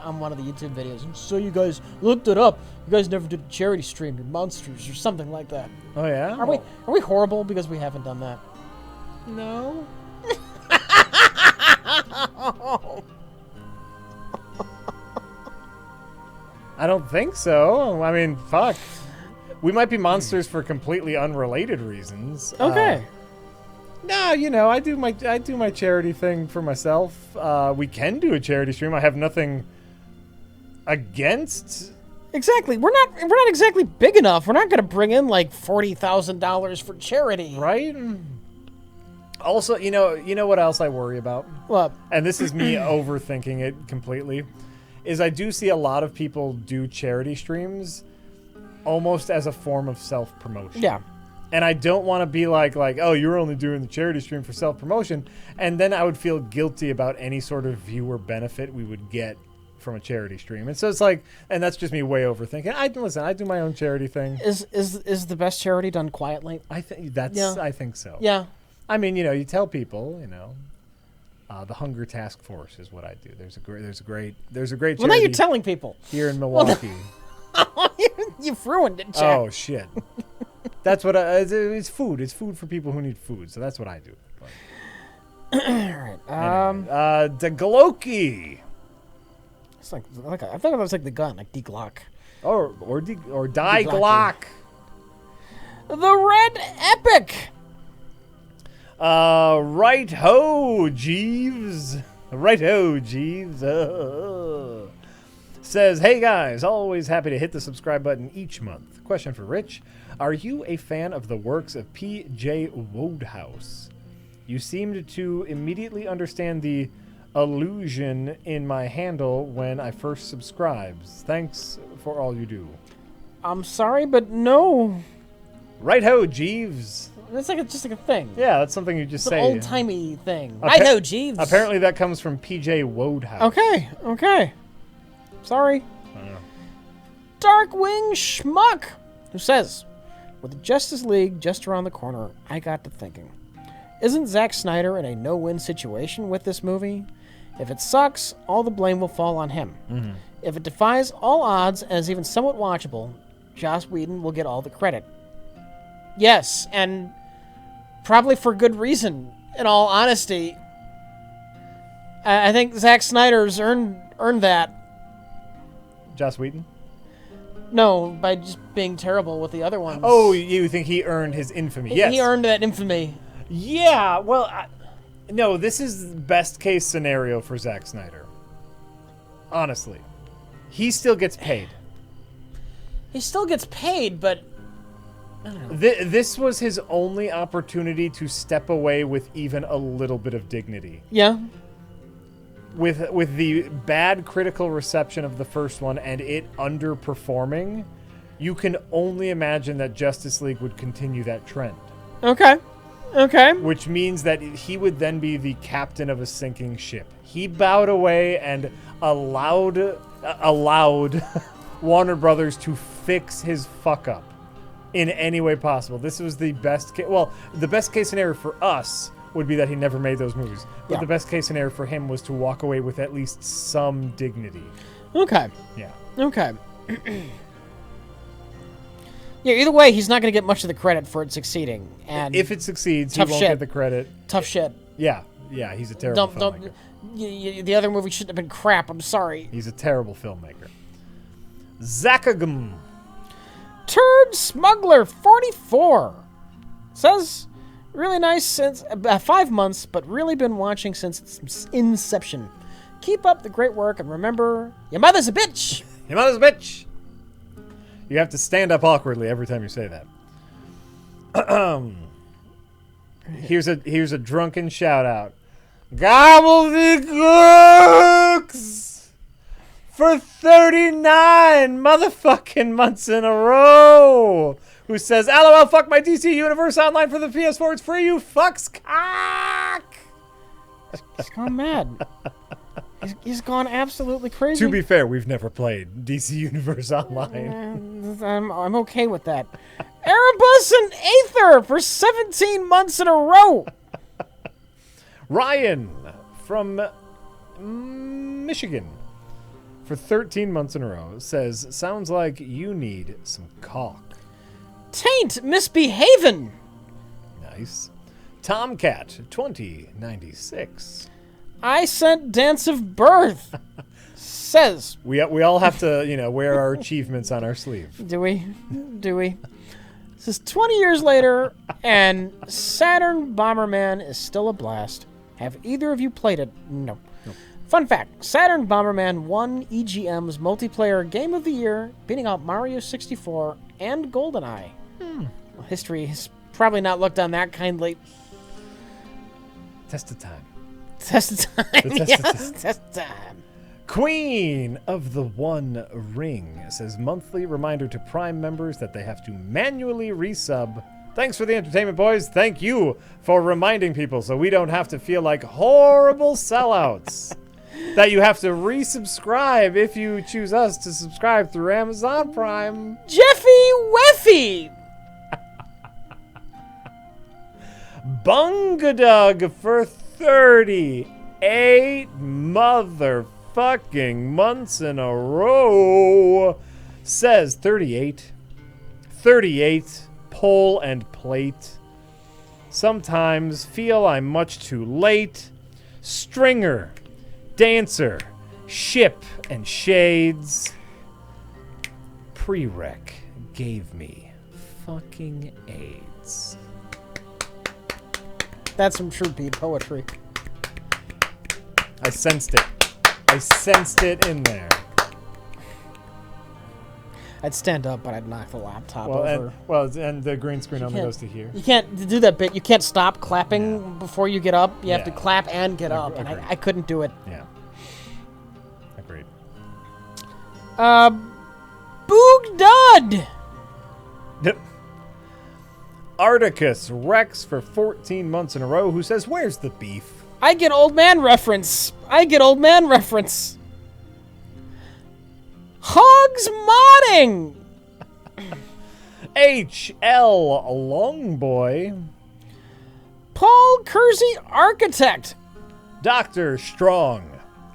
on one of the YouTube videos. So you guys looked it up. You guys never did a charity stream. You're monsters or something like that. Oh yeah. Are we horrible because we haven't done that? No. I don't think so. I mean, fuck. We might be monsters for completely unrelated reasons. Okay. No, I do my charity thing for myself. We can do a charity stream. I have nothing against. Exactly. We're not exactly big enough. We're not going to bring in like $40,000 for charity. Right? Also, you know what else I worry about? What? And this is me overthinking it completely, is I do see a lot of people do charity streams almost as a form of self-promotion. Yeah. And I don't want to be like, oh, you're only doing the charity stream for self-promotion. And then I would feel guilty about any sort of viewer benefit we would get from a charity stream. And so it's like, and that's just me way overthinking. I do my own charity thing. Is the best charity done quietly? I think Yeah. I think so. Yeah. I mean, you tell people, The Hunger Task Force is what I do. There's a great Well, now charity you're telling people. here in Milwaukee. You've ruined it, Jack. Oh shit! That's what it's food. It's food for people who need food. So that's what I do. All right. The Gloki. It's like I thought it was like the gun, like Die Glock. Or Die Glocky. Glock. The Red Epic. Right ho, Jeeves. Right ho, Jeeves. Says, hey guys, always happy to hit the subscribe button each month. Question for Rich. Are you a fan of the works of P.J. Wodehouse? You seemed to immediately understand the allusion in my handle when I first subscribed. Thanks for all you do. I'm sorry, but no. Right ho, Jeeves. That's just like a thing. Yeah, that's something you just It's say. an old-timey thing. Appa- Right ho, Jeeves. Apparently that comes from P.J. Wodehouse. Okay. Sorry. Darkwing Schmuck, who says, with the Justice League just around the corner, I got to thinking, isn't Zack Snyder in a no-win situation with this movie? If it sucks, all the blame will fall on him. Mm-hmm. If it defies all odds and is even somewhat watchable, Joss Whedon will get all the credit. Yes, and probably for good reason, in all honesty. I think Zack Snyder's earned that. Joss Whedon? No, by just being terrible with the other ones. Oh, you think he earned his infamy? Yes. He earned that infamy. Yeah, well, no, this is the best case scenario for Zack Snyder. Honestly. He still gets paid. He still gets paid, but This was his only opportunity to step away with even a little bit of dignity. yeah. With the bad critical reception of the first one and it underperforming, you can only imagine that Justice League would continue that trend. Okay. Which means that he would then be the captain of a sinking ship. He bowed away and allowed Warner Brothers to fix his fuck up in any way possible. This was the best the best case scenario for us would be that he never made those movies. But Yeah. the best case scenario for him was to walk away with at least some dignity. Okay. Yeah. Okay. Yeah, either way, he's not going to get much of the credit for it succeeding. And If it succeeds, he Tough won't shit. get the credit. tough shit. Yeah, he's a terrible Don't. filmmaker. The other movie shouldn't have been crap. I'm sorry. He's a terrible filmmaker. Zakagum. Turd Smuggler 44 says, really nice since 5 months, but really been watching since its inception. Keep up the great work and remember, your mother's a bitch. Your mother's a bitch. You have to stand up awkwardly every time you say that. Here's a drunken shout out. Gobbledygooks for 39 motherfucking months in a row. Who says, LOL, fuck my DC Universe Online for the PS4. It's free, you fucks cock. He's gone mad. He's gone absolutely crazy. To be fair, we've never played DC Universe Online. I'm okay with that. Erebus and Aether for 17 months in a row. Ryan from Michigan for 13 months in a row says, sounds like you need some caulk. Taint misbehavin'. Nice. Tomcat 2096. I sent Dance of Birth. Says, We all have to, wear our achievements on our sleeve. do we? This is 20 years later, and Saturn Bomberman is still a blast. Have either of you played it? No. Fun fact, Saturn Bomberman won EGM's multiplayer Game of the Year, beating out Mario 64 and GoldenEye. Well, history has probably not looked on that kindly. Test of time. Test of time. The test of Yes, time. test of time. Queen of the One Ring says, monthly reminder to Prime members that they have to manually resub. Thanks for the entertainment, boys. Thank you for reminding people so we don't have to feel like horrible sellouts. That you have to resubscribe if you choose us to subscribe through Amazon Prime. Jeffy Weffy. Bungadug for 30 8 motherfucking months in a row. Says 38. 38, pole and plate. Sometimes feel I'm much too late. Stringer, dancer, ship and shades. Prereq gave me fucking AIDS. That's some true beat poetry. I sensed it. I sensed it in there. I'd stand up, but I'd knock the laptop over. And the green screen only can't- goes to here. You can't do that bit. You can't stop clapping before you get up. You have to Yeah. clap and get up, and agreed. I couldn't do it. Yeah. Agreed. Boog Dud! Yep. Articus Rex for 14 months in a row, who says, "Where's the beef?" I get old man reference. Hogs modding! HL Longboy. Paul Kersey Architect. Dr. Strong,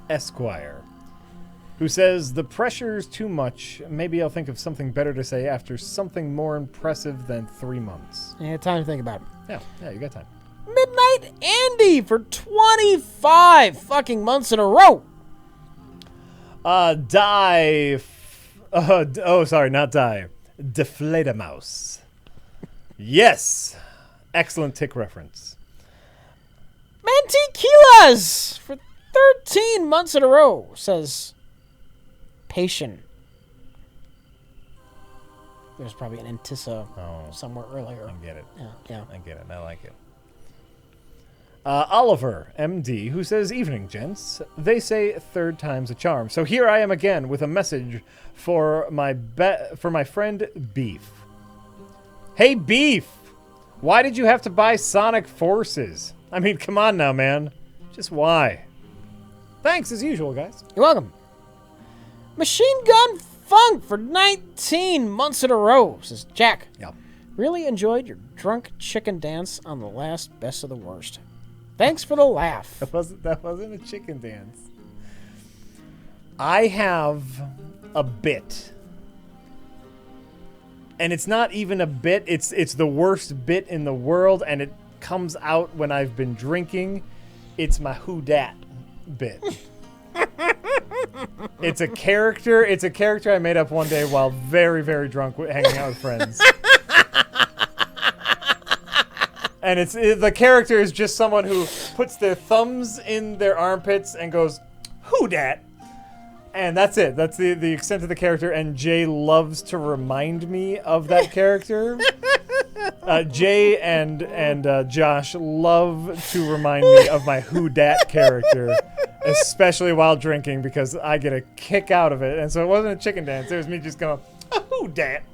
Esquire, who says, "The pressure's too much. Maybe I'll think of something better to say after something more impressive than 3 months." Yeah, time to think about it. Yeah, you got time. Midnight Andy for 25 fucking months in a row. Not Die. Deflate-a-mouse. Yes. Excellent tick reference. Mantequillas for 13 months in a row, says Patient. There's probably an Antissa somewhere earlier. I get it. Yeah. I get it. I like it. Oliver, MD, who says, "Evening, gents. They say 3rd time's a charm. So here I am again with a message for my friend Beef. Hey, Beef! Why did you have to buy Sonic Forces? I mean, come on now, man. Just why?" Thanks, as usual, guys. You're welcome. Machine Gun Funk for 19 months in a row, says Jack. Yeah. Really enjoyed your drunk chicken dance on the last Best of the Worst. Thanks for the laugh. That wasn't a chicken dance. I have a bit. And it's not even a bit. It's the worst bit in the world, and it comes out when I've been drinking. It's my who dat bit. It's a character. It's a character I made up one day while very, very drunk, hanging out with friends. And the character is just someone who puts their thumbs in their armpits and goes, "Who dat?" And that's it. That's the extent of the character. And Jay loves to remind me of that character. Jay and Josh love to remind me of my who dat character, especially while drinking, because I get a kick out of it. And so it wasn't a chicken dance. It was me just going, "Who dat?"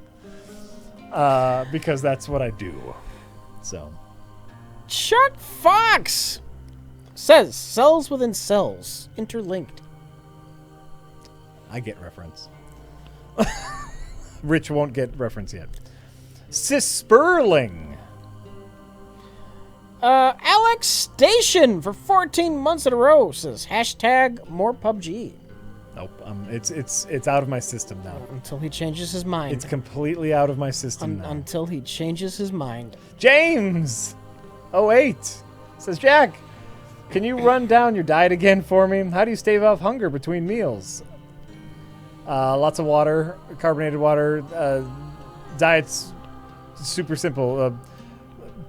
Because that's what I do. So. Chuck Fox says cells within cells, interlinked. I get reference. Rich won't get reference yet. Sis Sperling. Alex Station for 14 months in a row says hashtag more PUBG. Nope. It's out of my system now. Until he changes his mind. It's completely out of my system now. Until he changes his mind. James 08 says, "Jack, can you run down your diet again for me? How do you stave off hunger between meals?" Lots of water, carbonated water. Diet's super simple.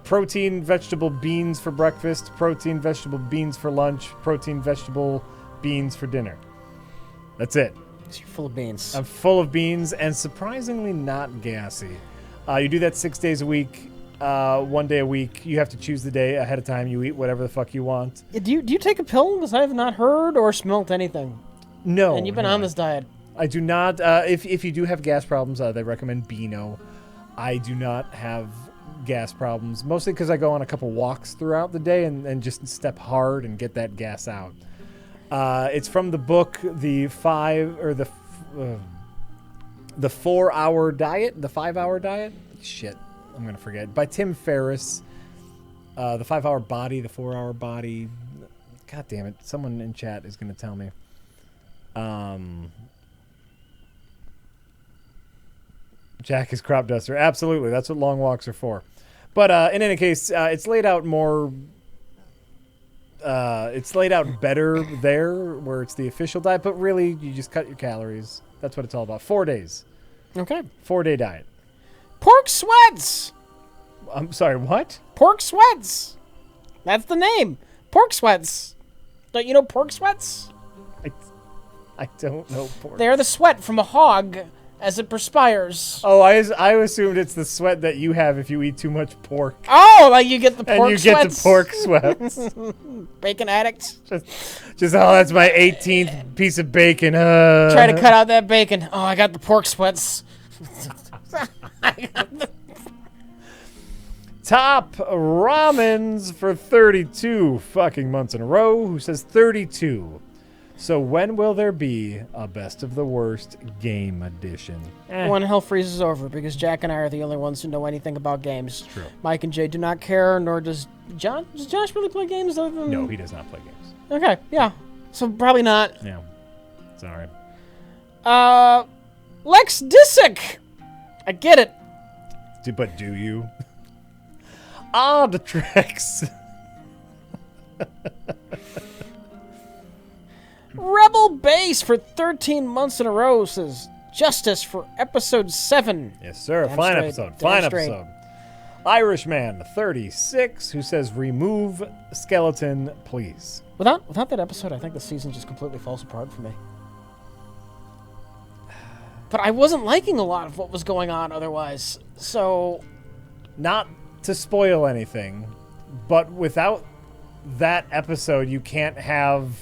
Protein, vegetable, beans for breakfast. Protein, vegetable, beans for lunch. Protein, vegetable, beans for dinner. That's it. So you're full of beans. I'm full of beans and surprisingly not gassy. You do that 6 days a week, 1 day a week. You have to choose the day ahead of time. You eat whatever the fuck you want. Do you take a pill? Because I have not heard or smelt anything. No. And you've been on this diet. I do not. If you do have gas problems, they recommend Beano. I do not have gas problems, mostly because I go on a couple walks throughout the day and just step hard and get that gas out. It's from the book, the 4-hour diet, the 5-hour diet. Shit, I'm gonna forget. By Tim Ferriss. The 5-hour body, the 4-hour body. God damn it! Someone in chat is going to tell me. Jack is crop duster. Absolutely, that's what long walks are for. But in any case, it's laid out more. It's laid out better there, where it's the official diet. But really, you just cut your calories. That's what it's all about. 4 days. Okay. 4-day diet. Pork sweats. I'm sorry. What? Pork sweats. That's the name. Pork sweats. Don't you know pork sweats? I don't know pork. They're the sweat from a hog as it perspires. Oh, I assumed it's the sweat that you have if you eat too much pork. Oh, like you get the pork And you sweats. get the pork sweats. Bacon addict. Just that's my 18th piece of bacon. Try to cut out that bacon. Oh, I got the pork sweats. Top Ramens for 32 fucking months in a row. Who says 32? So when will there be a best of the worst game edition? When hell freezes over, because Jack and I are the only ones who know anything about games. True. Mike and Jay do not care, nor does John. Does Josh really play games? Other than... No, he does not play games. Okay, yeah. So probably not. Yeah. Sorry. Lex Disick. I get it. But do you? Odd Tricks. Rebel Base for 13 months in a row says justice for episode 7. Yes, sir. Damn Fine straight. episode. Damn Fine straight. episode. Irishman 36, who says remove skeleton, please. Without that episode, I think the season just completely falls apart for me. But I wasn't liking a lot of what was going on otherwise, so... Not to spoil anything, but without that episode, you can't have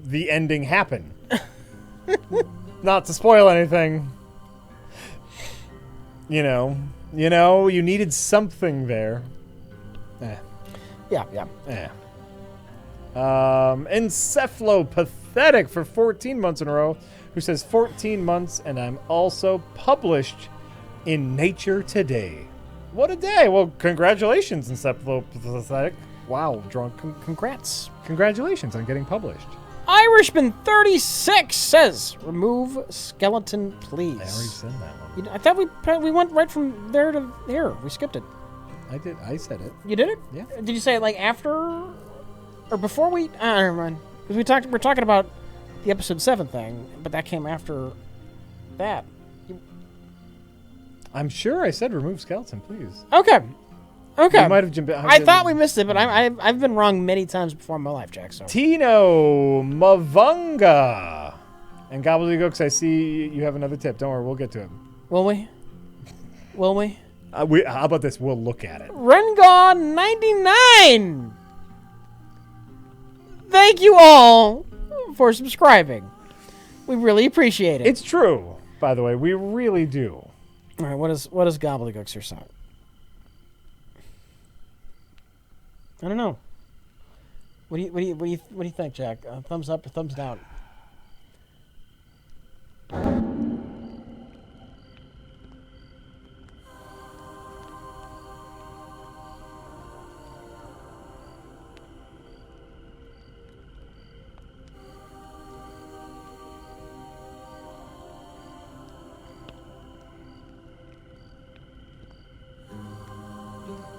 the ending happen. Not to spoil anything. You know, you needed something there. Yeah. Encephalopathetic for 14 months in a row, who says 14 months, and I'm also published in Nature Today. What a day. Well, congratulations, Encephalopathetic. Wow, drunk. Congrats. Congratulations on getting published. Irishman 36 says, remove skeleton, please. I already said that one. I thought we went right from there to here. We skipped it. I did. I said it. You did it? Yeah. Did you say it like after or before we? Never mind. Because we're talking about the episode 7 thing, but that came after that. I'm sure I said remove skeleton, please. Okay. You might have jumped. I thought we missed it, but I've been wrong many times before in my life, Jack. So. Tino Mavunga and Gobbledygooks. I see you have another tip. Don't worry, we'll get to it. Will we? Will we? How about this? We'll look at it. Rengar 99. Thank you all for subscribing. We really appreciate it. It's true, by the way. We really do. All right. What does Gobbledygooks or something? I don't know. What do you think, Jack? Thumbs up or thumbs down?